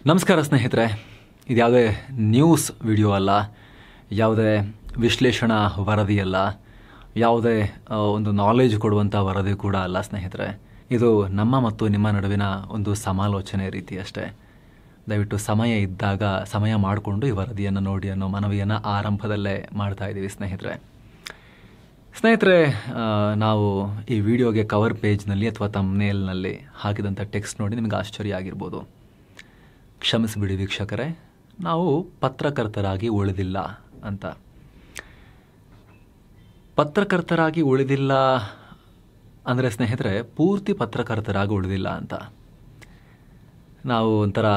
ನಮಸ್ಕಾರ ಸ್ನೇಹಿತರೆ, ಇದು ಯಾವುದೇ ನ್ಯೂಸ್ ವಿಡಿಯೋ ಅಲ್ಲ, ಯಾವುದೇ ವಿಶ್ಲೇಷಣಾ ವರದಿ ಅಲ್ಲ, ಯಾವುದೇ ಒಂದು ನಾಲೆಜ್ ಕೊಡುವಂಥ ವರದಿ ಕೂಡ ಅಲ್ಲ ಸ್ನೇಹಿತರೆ. ಇದು ನಮ್ಮ ಮತ್ತು ನಿಮ್ಮ ನಡುವಿನ ಒಂದು ಸಮಾಲೋಚನೆ ರೀತಿ ಅಷ್ಟೇ. ದಯವಿಟ್ಟು ಸಮಯ ಇದ್ದಾಗ ಸಮಯ ಮಾಡಿಕೊಂಡು ಈ ವರದಿಯನ್ನು ನೋಡಿ ಅನ್ನೋ ಮನವಿಯನ್ನು ಆರಂಭದಲ್ಲೇ ಮಾಡ್ತಾ ಇದ್ದೀವಿ ಸ್ನೇಹಿತರೆ. ನಾವು ಈ ವಿಡಿಯೋಗೆ ಕವರ್ ಪೇಜ್ನಲ್ಲಿ ಅಥವಾ ತಮ್ನೇಲ್ನಲ್ಲಿ ಹಾಕಿದಂಥ ಟೆಕ್ಸ್ಟ್ ನೋಡಿ ನಿಮಗೆ ಆಶ್ಚರ್ಯ ಆಗಿರ್ಬೋದು. ಕ್ಷಮಿಸಿಬಿಡಿ ವೀಕ್ಷಕರೇ, ನಾವು ಪತ್ರಕರ್ತರಾಗಿ ಉಳಿದಿಲ್ಲ ಅಂತ. ಪತ್ರಕರ್ತರಾಗಿ ಉಳಿದಿಲ್ಲ ಅಂದರೆ ಸ್ನೇಹಿತರೆ, ಪೂರ್ತಿ ಪತ್ರಕರ್ತರಾಗಿ ಉಳಿದಿಲ್ಲ ಅಂತ. ನಾವು ಒಂಥರ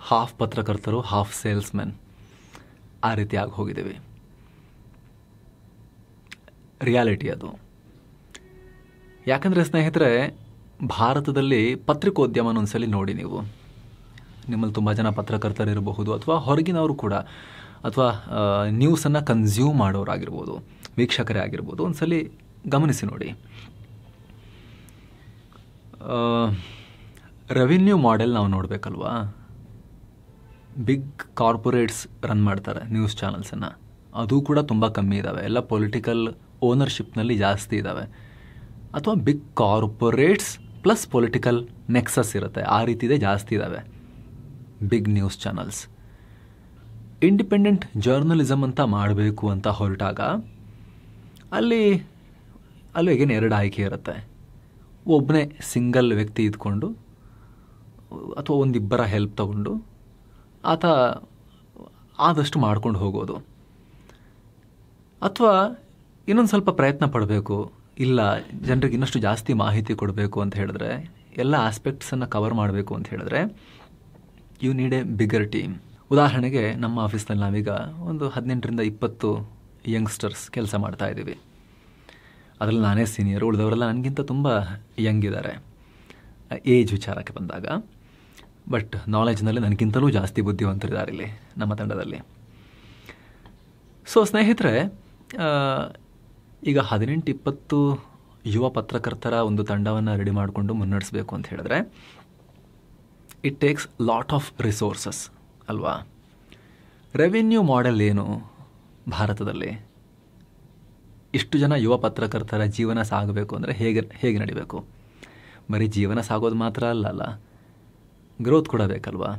ಹಾಫ್ ಪತ್ರಕರ್ತರು, ಹಾಫ್ ಸೇಲ್ಸ್ಮೆನ್ ಆ ರೀತಿ ಆಗಿ ಹೋಗಿದ್ದೀವಿ. ರಿಯಾಲಿಟಿ ಅದು. ಯಾಕಂದರೆ ಸ್ನೇಹಿತರೆ, ಭಾರತದಲ್ಲಿ ಪತ್ರಿಕೋದ್ಯಮನ ಒಂದ್ಸಲಿ ನೋಡಿ ನೀವು. ನಿಮ್ಮಲ್ಲಿ ತುಂಬ ಜನ ಪತ್ರಕರ್ತರಿರಬಹುದು, ಅಥವಾ ಹೊರಗಿನವರು ಕೂಡ, ಅಥವಾ ನ್ಯೂಸನ್ನು ಕನ್ಸ್ಯೂಮ್ ಮಾಡೋರಾಗಿರ್ಬೋದು, ವೀಕ್ಷಕರೇ ಆಗಿರ್ಬೋದು. ಒಂದ್ಸಲಿ ಗಮನಿಸಿ ನೋಡಿ. ರೆವಿನ್ಯೂ ಮಾಡೆಲ್ ನಾವು ನೋಡಬೇಕಲ್ವಾ. ಬಿಗ್ ಕಾರ್ಪೊರೇಟ್ಸ್ ರನ್ ಮಾಡ್ತಾರೆ ನ್ಯೂಸ್ ಚಾನಲ್ಸನ್ನು. ಅದು ಕೂಡ ತುಂಬ ಕಮ್ಮಿ ಇದ್ದಾವೆ. ಎಲ್ಲ ಪೊಲಿಟಿಕಲ್ ಓನರ್ಶಿಪ್ನಲ್ಲಿ ಜಾಸ್ತಿ ಇದ್ದಾವೆ. ಅಥವಾ big corporates plus political nexus ಇರುತ್ತೆ, ಆ ರೀತಿದೆ ಜಾಸ್ತಿ ಇದ್ದಾವೆ big news channels. Independent journalism ಅಂತ ಮಾಡಬೇಕು ಅಂತ ಹೊರಟಾಗ ಅಲ್ಲಿ ಈಗೇನು ಎರಡು ಆಯ್ಕೆ ಇರುತ್ತೆ. ಒಬ್ಬನೇ ಸಿಂಗಲ್ ವ್ಯಕ್ತಿ ಇದ್ಕೊಂಡು ಅಥವಾ ಒಂದಿಬ್ಬರ ಹೆಲ್ಪ್ ತಗೊಂಡು ಆತ ಆದಷ್ಟು ಮಾಡ್ಕೊಂಡು ಹೋಗೋದು, ಅಥವಾ ಇನ್ನೊಂದು ಸ್ವಲ್ಪ ಪ್ರಯತ್ನ ಪಡಬೇಕು, ಇಲ್ಲ ಜನರಿಗೆ ಇನ್ನಷ್ಟು ಜಾಸ್ತಿ ಮಾಹಿತಿ ಕೊಡಬೇಕು ಅಂತ ಹೇಳಿದ್ರೆ, ಎಲ್ಲ ಆಸ್ಪೆಕ್ಟ್ಸನ್ನು ಕವರ್ ಮಾಡಬೇಕು ಅಂತ ಹೇಳಿದ್ರೆ you need a bigger team. ಉದಾಹರಣೆಗೆ ನಮ್ಮ ಆಫೀಸ್ನಲ್ಲಿ ನಾವೀಗ ಒಂದು 18ರಿಂದ 20 ಯಂಗ್ಸ್ಟರ್ಸ್ ಕೆಲಸ ಮಾಡ್ತಾ ಇದ್ದೀವಿ. ಅದರಲ್ಲಿ ನಾನೇ ಸೀನಿಯರ್, ಉಳಿದವರೆಲ್ಲ ನನಗಿಂತ ತುಂಬ ಯಂಗ್ ಇದ್ದಾರೆ ಏಜ್ ವಿಚಾರಕ್ಕೆ ಬಂದಾಗ. ಬಟ್ ನಾಲೆಜ್ನಲ್ಲಿ ನನಗಿಂತಲೂ ಜಾಸ್ತಿ ಬುದ್ಧಿವಂತರಿದ್ದಾರೆ ಇಲ್ಲಿ ನಮ್ಮ ತಂಡದಲ್ಲಿ. ಸೊ ಸ್ನೇಹಿತರೆ, ಈಗ 18-20 ಯುವ ಪತ್ರಕರ್ತರ ಒಂದು ತಂಡವನ್ನು ರೆಡಿ ಮಾಡಿಕೊಂಡು ಮುನ್ನಡೆಸಬೇಕು ಅಂತ ಹೇಳಿದ್ರೆ it takes lot of resources ಅಲ್ವಾ. ರೆವಿನ್ಯೂ ಮಾಡೆಲ್ ಏನು ಭಾರತದಲ್ಲಿ? ಇಷ್ಟು ಜನ ಯುವ ಪತ್ರಕರ್ತರ ಜೀವನ ಸಾಗಬೇಕು ಅಂದರೆ ಹೇಗೆ ನಡಿಬೇಕು? ಬರೀ ಜೀವನ ಸಾಗೋದು ಮಾತ್ರ ಅಲ್ಲ, ಗ್ರೋತ್ ಕೂಡ ಬೇಕಲ್ವಾ.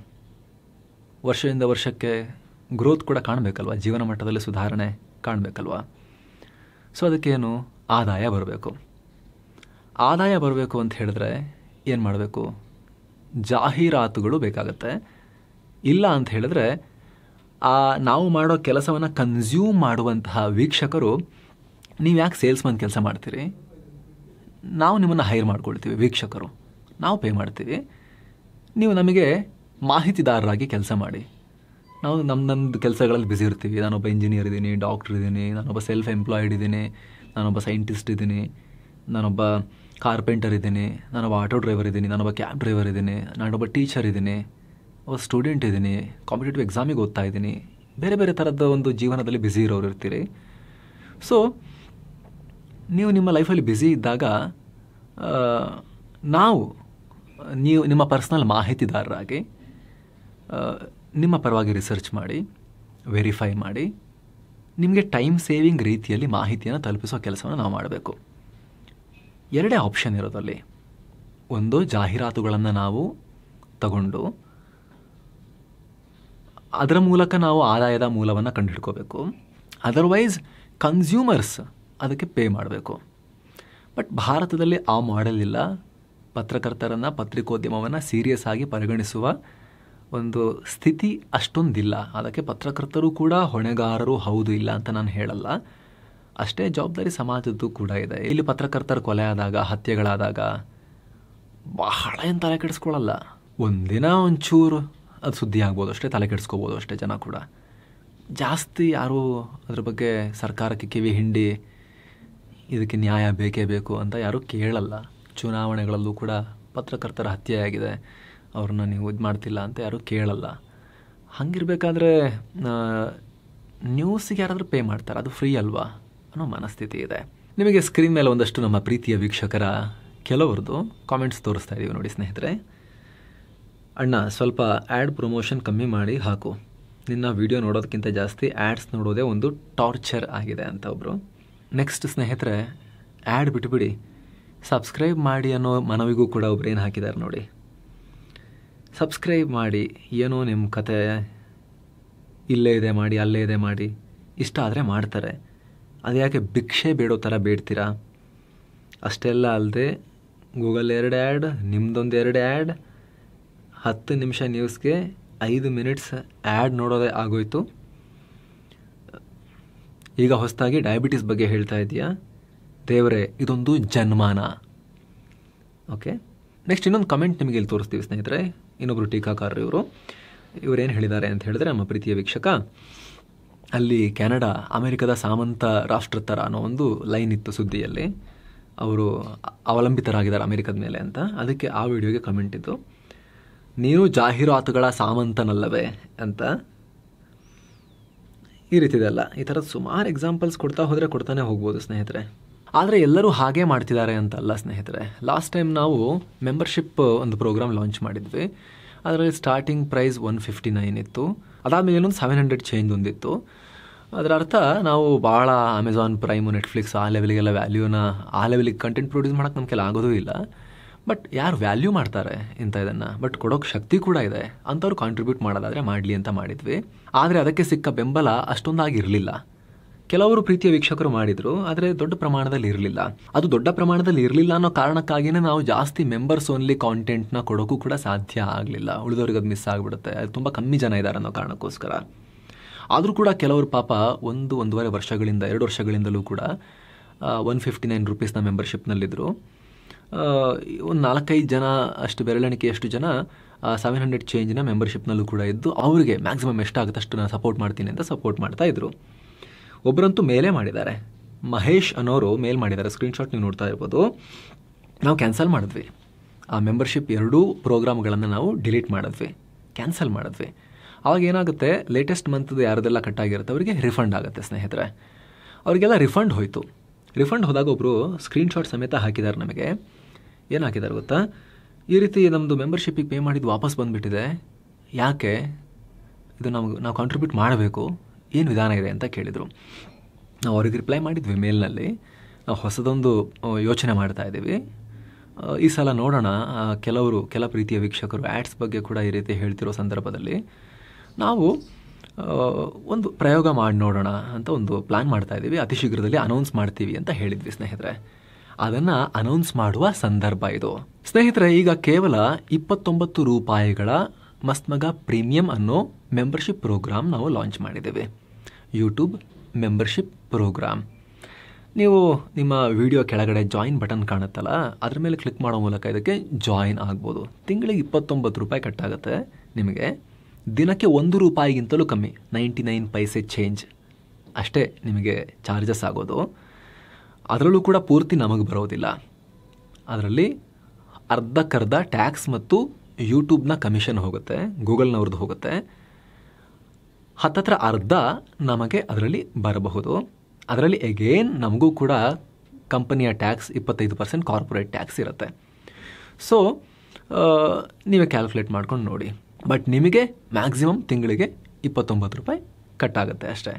ವರ್ಷದಿಂದ ವರ್ಷಕ್ಕೆ ಗ್ರೋತ್ ಕೂಡ ಕಾಣಬೇಕಲ್ವ, ಜೀವನ ಮಟ್ಟದಲ್ಲಿ ಸುಧಾರಣೆ ಕಾಣಬೇಕಲ್ವ. ಸೊ ಅದಕ್ಕೇನು ಆದಾಯ ಬರಬೇಕು. ಆದಾಯ ಬರಬೇಕು ಅಂತ ಹೇಳಿದ್ರೆ ಏನು ಮಾಡಬೇಕು? ಜಾಹೀರಾತುಗಳು ಬೇಕಾಗತ್ತೆ. ಇಲ್ಲ ಅಂತ ಹೇಳಿದ್ರೆ ನಾವು ಮಾಡೋ ಕೆಲಸವನ್ನು ಕನ್ಸ್ಯೂಮ್ ಮಾಡುವಂತಹ ವೀಕ್ಷಕರು, ನೀವು ಯಾಕೆ ಸೇಲ್ಸ್ಮನ್ ಕೆಲಸ ಮಾಡ್ತೀರಿ, ನಾವು ನಿಮ್ಮನ್ನು ಹೈರ್ ಮಾಡ್ಕೊಳ್ತೀವಿ, ವೀಕ್ಷಕರು ನಾವು ಪೇ ಮಾಡ್ತೀವಿ, ನೀವು ನಮಗೆ ಮಾಹಿತಿದಾರರಾಗಿ ಕೆಲಸ ಮಾಡಿ. ನಾವು ನಮ್ಮದು ಕೆಲಸಗಳಲ್ಲಿ ಬ್ಯುಸಿ ಇರ್ತೀವಿ. ನಾನೊಬ್ಬ ಇಂಜಿನಿಯರ್ ಇದ್ದೀನಿ, ಡಾಕ್ಟರ್ ಇದ್ದೀನಿ, ನಾನೊಬ್ಬ ಸೆಲ್ಫ್ ಎಂಪ್ಲಾಯ್ಡ್ ಇದ್ದೀನಿ, ನಾನೊಬ್ಬ ಸೈಂಟಿಸ್ಟ್ ಇದ್ದೀನಿ, ನಾನೊಬ್ಬ ಕಾರ್ಪೆಂಟರ್ ಇದ್ದೀನಿ, ನಾನೊಬ್ಬ ಆಟೋ ಡ್ರೈವರ್ ಇದ್ದೀನಿ, ನಾನೊಬ್ಬ ಕ್ಯಾಬ್ ಡ್ರೈವರ್ ಇದ್ದೀನಿ, ನಾನೊಬ್ಬ ಟೀಚರ್ ಇದ್ದೀನಿ, ಒಬ್ಬ ಸ್ಟೂಡೆಂಟ್ ಇದ್ದೀನಿ, ಕಾಂಪಿಟೇಟಿವ್ ಎಕ್ಸಾಮಿಗೆ ಓದ್ತಾ ಇದ್ದೀನಿ. ಬೇರೆ ಬೇರೆ ಥರದ ಒಂದು ಜೀವನದಲ್ಲಿ ಬ್ಯುಸಿ ಇರೋರು ಇರ್ತೀರಿ. ಸೊ ನೀವು ನಿಮ್ಮ ಲೈಫಲ್ಲಿ ಬ್ಯುಸಿ ಇದ್ದಾಗ ನೀವು ನಿಮ್ಮ ಪರ್ಸ್ನಲ್ ಮಾಹಿತಿದಾರರಾಗಿ ನಿಮ್ಮ ಪರವಾಗಿ ರಿಸರ್ಚ್ ಮಾಡಿ, ವೆರಿಫೈ ಮಾಡಿ, ನಿಮಗೆ ಟೈಮ್ ಸೇವಿಂಗ್ ರೀತಿಯಲ್ಲಿ ಮಾಹಿತಿಯನ್ನು ತಲುಪಿಸೋ ಕೆಲಸವನ್ನು ನಾವು ಮಾಡಬೇಕು. ಎರಡೇ ಆಪ್ಷನ್ ಇರೋದಲ್ಲಿ. ಒಂದು, ಜಾಹೀರಾತುಗಳನ್ನು ನಾವು ತಗೊಂಡು ಅದರ ಮೂಲಕ ನಾವು ಆದಾಯದ ಮೂಲವನ್ನು ಕಂಡುಹಿಡ್ಕೋಬೇಕು. ಅದರ್ವೈಸ್ ಕನ್ಸ್ಯೂಮರ್ಸ್ ಅದಕ್ಕೆ ಪೇ ಮಾಡಬೇಕು. ಬಟ್ ಭಾರತದಲ್ಲಿ ಆ ಮಾಡೆಲ್ ಇಲ್ಲ. ಪತ್ರಕರ್ತರನ್ನು, ಪತ್ರಿಕೋದ್ಯಮವನ್ನು ಸೀರಿಯಸ್ ಆಗಿ ಪರಿಗಣಿಸುವ ಒಂದು ಸ್ಥಿತಿ ಅಷ್ಟೊಂದಿಲ್ಲ. ಅದಕ್ಕೆ ಪತ್ರಕರ್ತರು ಕೂಡ ಹೊಣೆಗಾರರು ಹೌದು, ಇಲ್ಲ ಅಂತ ನಾನು ಹೇಳಲ್ಲ. ಅಷ್ಟೇ ಜವಾಬ್ದಾರಿ ಸಮಾಜದ್ದು ಕೂಡ ಇದೆ. ಇಲ್ಲಿ ಪತ್ರಕರ್ತರು ಕೊಲೆ ಆದಾಗ, ಹತ್ಯೆಗಳಾದಾಗ ಬಹಳ ಏನು ತಲೆ ಕೆಡಿಸ್ಕೊಳ್ಳಲ್ಲ. ಒಂದಿನ ಒಂಚೂರು ಅದು ಸುದ್ದಿ ಆಗ್ಬೋದು ಅಷ್ಟೇ, ತಲೆ ಕೆಡಿಸ್ಕೋಬೋದು ಅಷ್ಟೇ ಜನ ಕೂಡ. ಜಾಸ್ತಿ ಯಾರೂ ಅದ್ರ ಬಗ್ಗೆ ಸರ್ಕಾರಕ್ಕೆ ಕಿವಿ ಹಿಂಡಿ ಇದಕ್ಕೆ ನ್ಯಾಯ ಬೇಕೇ ಬೇಕು ಅಂತ ಯಾರೂ ಕೇಳಲ್ಲ. ಚುನಾವಣೆಗಳಲ್ಲೂ ಕೂಡ ಪತ್ರಕರ್ತರ ಹತ್ಯೆಯಾಗಿದೆ, ಅವ್ರನ್ನ ನೀವು ಇದು ಮಾಡ್ತಿಲ್ಲ ಅಂತ ಯಾರೂ ಕೇಳಲ್ಲ. ಹಂಗಿರ್ಬೇಕಾದ್ರೆ ನ್ಯೂಸಿಗೆ ಯಾರಾದರೂ ಪೇ ಮಾಡ್ತಾರೆ, ಅದು ಫ್ರೀ ಅಲ್ವಾ ಅನ್ನೋ ಮನಸ್ಥಿತಿ ಇದೆ. ನಿಮಗೆ ಸ್ಕ್ರೀನ್ ಮೇಲೆ ಒಂದಷ್ಟು ನಮ್ಮ ಪ್ರೀತಿಯ ವೀಕ್ಷಕರ ಕೆಲವರದು ಕಾಮೆಂಟ್ಸ್ ತೋರಿಸ್ತಾ ಇದ್ದೀವಿ ನೋಡಿ ಸ್ನೇಹಿತರೆ. ಅಣ್ಣ ಸ್ವಲ್ಪ ಆ್ಯಡ್ ಪ್ರಮೋಷನ್ ಕಮ್ಮಿ ಮಾಡಿ ಹಾಕು, ನಿನ್ನ ವಿಡಿಯೋ ನೋಡೋದಕ್ಕಿಂತ ಜಾಸ್ತಿ ಆ್ಯಡ್ಸ್ ನೋಡೋದೇ ಒಂದು ಟಾರ್ಚರ್ ಆಗಿದೆ ಅಂತ ಒಬ್ಬರು. ನೆಕ್ಸ್ಟ್ ಸ್ನೇಹಿತರೆ, ಆ್ಯಡ್ ಬಿಟ್ಬಿಡಿ, ಸಬ್ಸ್ಕ್ರೈಬ್ ಮಾಡಿ ಅನ್ನೋ ಮನವಿಗೂ ಕೂಡ ಒಬ್ರು ಏನು ಹಾಕಿದ್ದಾರೆ ನೋಡಿ. ಸಬ್ಸ್ಕ್ರೈಬ್ ಮಾಡಿ, ಏನೋ ನಿಮ್ಮ ಕತೆ, ಇಲ್ಲೇ ಇದೆ ಮಾಡಿ, ಅಲ್ಲೇ ಇದೆ ಮಾಡಿ, ಇಷ್ಟ ಆದರೆ ಮಾಡ್ತಾರೆ. ಅದು ಯಾಕೆ ಭಿಕ್ಷೆ ಬೇಡೋ ಥರ ಬೇಡ್ತೀರಾ? ಅಷ್ಟೆಲ್ಲ ಅಲ್ಲದೆ ಗೂಗಲ್ 2 ಆ್ಯಡ್, ನಿಮ್ಮದೊಂದು 2 ಆ್ಯಡ್, 10 ನಿಮಿಷ ನ್ಯೂಸ್ಗೆ 5 ಮಿನಿಟ್ಸ್ ಆ್ಯಡ್ ನೋಡೋದೇ ಆಗೋಯ್ತು. ಈಗ ಹೊಸದಾಗಿ ಡಯಾಬಿಟಿಸ್ ಬಗ್ಗೆ ಹೇಳ್ತಾ ಇದೆಯಾ? ದೇವರೇ, ಇದೊಂದು ಜನ್ಮಾನ. ಓಕೆ, ನೆಕ್ಸ್ಟ್ ಇನ್ನೊಂದು ಕಮೆಂಟ್ ನಿಮಗೆ ಇಲ್ಲಿ ತೋರಿಸ್ತೀವಿ ಸ್ನೇಹಿತರೆ. ಇನ್ನೊಬ್ಬರು ಟೀಕಾಕಾರರು ಇವರೇನು ಹೇಳಿದ್ದಾರೆ ಅಂತ ಹೇಳಿದ್ರೆ, ನಮ್ಮ ಪ್ರೀತಿಯ ವೀಕ್ಷಕ, ಅಲ್ಲಿ ಕೆನಡಾ ಅಮೆರಿಕದ ಸಾಮಂತ ರಾಷ್ಟ್ರ ಥರ ಅನ್ನೋ ಒಂದು ಲೈನ್ ಇತ್ತು ಸುದ್ದಿಯಲ್ಲಿ, ಅವರು ಅವಲಂಬಿತರಾಗಿದ್ದಾರೆ ಅಮೆರಿಕದ ಮೇಲೆ ಅಂತ. ಅದಕ್ಕೆ ಆ ವಿಡಿಯೋಗೆ ಕಮೆಂಟ್ ಇತ್ತು, ನೀನು ಜಾಹೀರಾತುಗಳ ಸಾಮಂತನಲ್ಲವೇ ಅಂತ. ಈ ರೀತಿದೆಲ್ಲ, ಈ ಥರದ ಸುಮಾರು ಎಕ್ಸಾಂಪಲ್ಸ್ ಕೊಡ್ತಾ ಹೋದರೆ ಕೊಡ್ತಾನೆ ಹೋಗ್ಬೋದು ಸ್ನೇಹಿತರೆ. ಆದರೆ ಎಲ್ಲರೂ ಹಾಗೇ ಮಾಡ್ತಿದ್ದಾರೆ ಅಂತ ಅಲ್ಲ ಸ್ನೇಹಿತರೆ. ಲಾಸ್ಟ್ ಟೈಮ್ ನಾವು ಮೆಂಬರ್ಶಿಪ್ ಒಂದು ಪ್ರೋಗ್ರಾಮ್ ಲಾಂಚ್ ಮಾಡಿದ್ವಿ. ಅದರಲ್ಲಿ ಸ್ಟಾರ್ಟಿಂಗ್ ಪ್ರೈಸ್ 159 ಇತ್ತು. ಅದಾದಮೇಲೆ ಇನ್ನೊಂದು 700 ಚೇಂಜ್ ಒಂದಿತ್ತು. ಅದರ ಅರ್ಥ ನಾವು ಭಾಳ ಅಮೆಝಾನ್ ಪ್ರೈಮು, ನೆಟ್ಫ್ಲಿಕ್ಸ್ ಆ ಲೆವೆಲಿಗೆಲ್ಲ ವ್ಯಾಲ್ಯೂನ, ಆ ಲೆವೆಲಿಗೆ ಕಂಟೆಂಟ್ ಪ್ರೊಡ್ಯೂಸ್ ಮಾಡೋಕ್ಕೆ ನಮ್ಮ ಕೆಲ ಆಗೋದೂ ಇಲ್ಲ. ಬಟ್ ಯಾರು ವ್ಯಾಲ್ಯೂ ಮಾಡ್ತಾರೆ ಇಂಥ ಇದನ್ನು, ಬಟ್ ಕೊಡೋಕ್ಕೆ ಶಕ್ತಿ ಕೂಡ ಇದೆ ಅಂಥವ್ರು ಕಾಂಟ್ರಿಬ್ಯೂಟ್ ಮಾಡೋದಾದರೆ ಮಾಡಲಿ ಅಂತ ಮಾಡಿದ್ವಿ. ಆದರೆ ಅದಕ್ಕೆ ಸಿಕ್ಕ ಬೆಂಬಲ ಅಷ್ಟೊಂದಾಗಿರಲಿಲ್ಲ. ಕೆಲವರು ಪ್ರೀತಿಯ ವೀಕ್ಷಕರು ಮಾಡಿದರು, ಆದರೆ ದೊಡ್ಡ ಪ್ರಮಾಣದಲ್ಲಿ ಇರಲಿಲ್ಲ. ಅದು ದೊಡ್ಡ ಪ್ರಮಾಣದಲ್ಲಿ ಇರಲಿಲ್ಲ ಅನ್ನೋ ಕಾರಣಕ್ಕಾಗಿಯೇ ನಾವು ಜಾಸ್ತಿ ಮೆಂಬರ್ಸ್ ಓನ್ಲಿ ಕಾಂಟೆಂಟ್ನ ಕೊಡೋಕ್ಕೂ ಕೂಡ ಸಾಧ್ಯ ಆಗಲಿಲ್ಲ. ಉಳಿದವ್ರಿಗೆ ಅದು ಮಿಸ್ ಆಗಿಬಿಡುತ್ತೆ, ಅದು ತುಂಬ ಕಮ್ಮಿ ಜನ ಇದ್ದಾರೆ ಅನ್ನೋ ಕಾರಣಕ್ಕೋಸ್ಕರ. ಆದರೂ ಕೂಡ ಕೆಲವರು ಪಾಪ 1-1.5 ವರ್ಷಗಳಿಂದ 2 ವರ್ಷಗಳಿಂದಲೂ ಕೂಡ 159 ರೂಪೀಸ್ನ ಮೆಂಬರ್ಶಿಪ್ನಲ್ಲಿದ್ದರು. ಒಂದು 4-5 ಜನ ಅಷ್ಟು ಬೆರಳೆಣಿಕೆಯಷ್ಟು ಜನ 700 ಚೇಂಜಿನ ಮೆಂಬರ್ಶಿಪ್ನಲ್ಲೂ ಕೂಡ ಇದ್ದು, ಅವರಿಗೆ ಮ್ಯಾಕ್ಸಿಮಮ್ ಎಷ್ಟಾಗುತ್ತೆ ಅಷ್ಟು ನಾನು ಸಪೋರ್ಟ್ ಮಾಡ್ತೀನಿ ಅಂತ ಸಪೋರ್ಟ್ ಮಾಡ್ತಾಯಿದ್ರು. ಒಬ್ಬರಂತೂ ಮೇಲೇ ಮಾಡಿದ್ದಾರೆ, ಮಹೇಶ್ ಅನ್ನೋರು ಮೇಲ್ ಮಾಡಿದ್ದಾರೆ, ಸ್ಕ್ರೀನ್ಶಾಟ್ ನೀವು ನೋಡ್ತಾ ಇರ್ಬೋದು. ನಾವು ಕ್ಯಾನ್ಸಲ್ ಮಾಡಿದ್ವಿ ಆ ಮೆಂಬರ್ಶಿಪ್, 2 ಪ್ರೋಗ್ರಾಮ್ಗಳನ್ನು ನಾವು ಡಿಲೀಟ್ ಮಾಡಿದ್ವಿ, ಕ್ಯಾನ್ಸಲ್ ಮಾಡಿದ್ವಿ. ಆವಾಗ ಏನಾಗುತ್ತೆ, ಲೇಟೆಸ್ಟ್ ಮಂತ್ದು ಯಾರದೆಲ್ಲ ಕಟ್ಟಾಗಿರುತ್ತೆ ಅವರಿಗೆ ರಿಫಂಡ್ ಆಗುತ್ತೆ ಸ್ನೇಹಿತರೆ. ಅವರಿಗೆಲ್ಲ ರಿಫಂಡ್ ಹೋಯಿತು. ರಿಫಂಡ್ ಹೋದಾಗ ಒಬ್ಬರು ಸ್ಕ್ರೀನ್ಶಾಟ್ ಸಮೇತ ಹಾಕಿದ್ದಾರೆ ನಮಗೆ. ಏನು ಹಾಕಿದ್ದಾರೆ ಗೊತ್ತಾ, ಈ ರೀತಿ ನಮ್ಮದು ಮೆಂಬರ್ಶಿಪ್ಪಿಗೆ ಪೇ ಮಾಡಿದ್ದು ವಾಪಸ್ ಬಂದುಬಿಟ್ಟಿದೆ, ಯಾಕೆ ಇದು ನಾವು ಕಾಂಟ್ರಿಬ್ಯೂಟ್ ಮಾಡಬೇಕು, ಏನು ವಿಧಾನ ಇದೆ ಅಂತ ಕೇಳಿದರು. ನಾವು ಅವ್ರಿಗೆ ರಿಪ್ಲೈ ಮಾಡಿದ್ವಿ ಮೇಲ್ನಲ್ಲಿ, ನಾವು ಹೊಸದೊಂದು ಯೋಚನೆ ಮಾಡ್ತಾ ಇದ್ದೀವಿ, ಈ ಸಲ ನೋಡೋಣ. ಕೆಲ ಪ್ರೀತಿಯ ವೀಕ್ಷಕರು ಆ್ಯಡ್ಸ್ ಬಗ್ಗೆ ಕೂಡ ಈ ರೀತಿ ಹೇಳ್ತಿರೋ ಸಂದರ್ಭದಲ್ಲಿ ನಾವು ಒಂದು ಪ್ರಯೋಗ ಮಾಡಿ ನೋಡೋಣ ಅಂತ ಒಂದು ಪ್ಲ್ಯಾನ್ ಮಾಡ್ತಾ ಇದ್ದೀವಿ, ಅತಿ ಶೀಘ್ರದಲ್ಲಿ ಅನೌನ್ಸ್ ಮಾಡ್ತೀವಿ ಅಂತ ಹೇಳಿದ್ವಿ ಸ್ನೇಹಿತರೆ. ಅದನ್ನು ಅನೌನ್ಸ್ ಮಾಡುವ ಸಂದರ್ಭ ಇದು ಸ್ನೇಹಿತರೆ. ಈಗ ಕೇವಲ 29 ರೂಪಾಯಿಗಳ ಮಸ್ತ್ಮಗ ಪ್ರೀಮಿಯಂ ಅನ್ನೋ ಮೆಂಬರ್ಶಿಪ್ ಪ್ರೋಗ್ರಾಮ್ ನಾವು ಲಾಂಚ್ ಮಾಡಿದ್ದೇವೆ, ಯೂಟ್ಯೂಬ್ ಮೆಂಬರ್ಶಿಪ್ ಪ್ರೋಗ್ರಾಮ್. ನೀವು ನಿಮ್ಮ ವಿಡಿಯೋ ಕೆಳಗಡೆ ಜಾಯಿನ್ ಬಟನ್ ಕಾಣುತ್ತಲ್ಲ, ಅದ್ರ ಮೇಲೆ ಕ್ಲಿಕ್ ಮಾಡೋ ಮೂಲಕ ಇದಕ್ಕೆ ಜಾಯಿನ್ ಆಗ್ಬೋದು. ತಿಂಗಳಿಗೆ 29 ರೂಪಾಯಿ ಕಟ್ಟಾಗುತ್ತೆ ನಿಮಗೆ. ದಿನಕ್ಕೆ 1 ರೂಪಾಯಿಗಿಂತಲೂ ಕಮ್ಮಿ, 99 ಪೈಸೆ ಚೇಂಜ್ ಅಷ್ಟೇ ನಿಮಗೆ ಚಾರ್ಜಸ್ ಆಗೋದು. ಅದರಲ್ಲೂ ಕೂಡ ಪೂರ್ತಿ ನಮಗೆ ಬರೋದಿಲ್ಲ. ಅದರಲ್ಲಿ ಅರ್ಧಕ್ಕರ್ಧ ಟ್ಯಾಕ್ಸ್ ಮತ್ತು ಯೂಟ್ಯೂಬ್ನ ಕಮಿಷನ್ ಹೋಗುತ್ತೆ, ಗೂಗಲ್ನವ್ರದ್ದು ಹೋಗುತ್ತೆ. ಹತ್ತತ್ರ ಅರ್ಧ ನಮಗೆ ಅದರಲ್ಲಿ ಬರಬಹುದು. ಅದರಲ್ಲಿ ಎಗೇನ್ ನಮಗೂ ಕೂಡ ಕಂಪನಿಯ ಟ್ಯಾಕ್ಸ್ 25% ಕಾರ್ಪೊರೇಟ್ ಟ್ಯಾಕ್ಸ್ ಇರುತ್ತೆ. ಸೊ ನೀವೇ ಕ್ಯಾಲ್ಕುಲೇಟ್ ಮಾಡ್ಕೊಂಡು ನೋಡಿ. ಬಟ್ ನಿಮಗೆ ಮ್ಯಾಕ್ಸಿಮಮ್ ತಿಂಗಳಿಗೆ 29 ರೂಪಾಯಿ ಕಟ್ಟಾಗುತ್ತೆ ಅಷ್ಟೇ.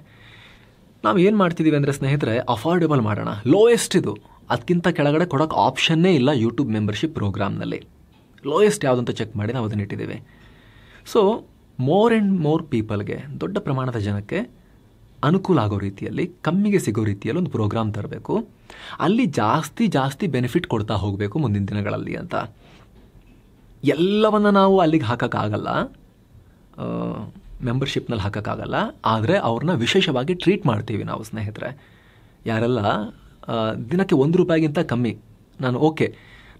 ನಾವು ಏನು ಮಾಡ್ತಿದ್ದೀವಿ ಅಂದರೆ ಸ್ನೇಹಿತರೆ, ಅಫೋರ್ಡೆಬಲ್ ಮಾಡೋಣ, ಲೋಯೆಸ್ಟ್ ಇದು, ಅದಕ್ಕಿಂತ ಕೆಳಗಡೆ ಕೊಡೋಕ್ಕೆ ಆಪ್ಷನ್ನೇ ಇಲ್ಲ ಯೂಟ್ಯೂಬ್ ಮೆಂಬರ್ಶಿಪ್ ಪ್ರೋಗ್ರಾಮ್ನಲ್ಲಿ. ಲೋಯೆಸ್ಟ್ ಯಾವುದಂತ ಚೆಕ್ ಮಾಡಿ ನಾವು ಅದನ್ನು ಇಟ್ಟಿದ್ದೀವಿ. ಸೊ ಮೋರ್ ಆ್ಯಂಡ್ ಮೋರ್ ಪೀಪಲ್ಗೆ, ದೊಡ್ಡ ಪ್ರಮಾಣದ ಜನಕ್ಕೆ ಅನುಕೂಲ ಆಗೋ ರೀತಿಯಲ್ಲಿ, ಕಮ್ಮಿಗೆ ಸಿಗೋ ರೀತಿಯಲ್ಲಿ ಒಂದು ಪ್ರೋಗ್ರಾಮ್ ತರಬೇಕು. ಅಲ್ಲಿ ಜಾಸ್ತಿ ಬೆನಿಫಿಟ್ ಕೊಡ್ತಾ ಹೋಗಬೇಕು ಮುಂದಿನ ದಿನಗಳಲ್ಲಿ ಅಂತ. ಎಲ್ಲವನ್ನು ನಾವು ಅಲ್ಲಿಗೆ ಹಾಕೋಕ್ಕಾಗಲ್ಲ, ಮೆಂಬರ್ಶಿಪ್ನಲ್ಲಿ ಹಾಕೋಕ್ಕಾಗಲ್ಲ. ಆದರೆ ಅವ್ರನ್ನ ವಿಶೇಷವಾಗಿ ಟ್ರೀಟ್ ಮಾಡ್ತೀವಿ ನಾವು ಸ್ನೇಹಿತರೆ. ಯಾರೆಲ್ಲ ದಿನಕ್ಕೆ 1 ರೂಪಾಯಿಗಿಂತ ಕಮ್ಮಿ,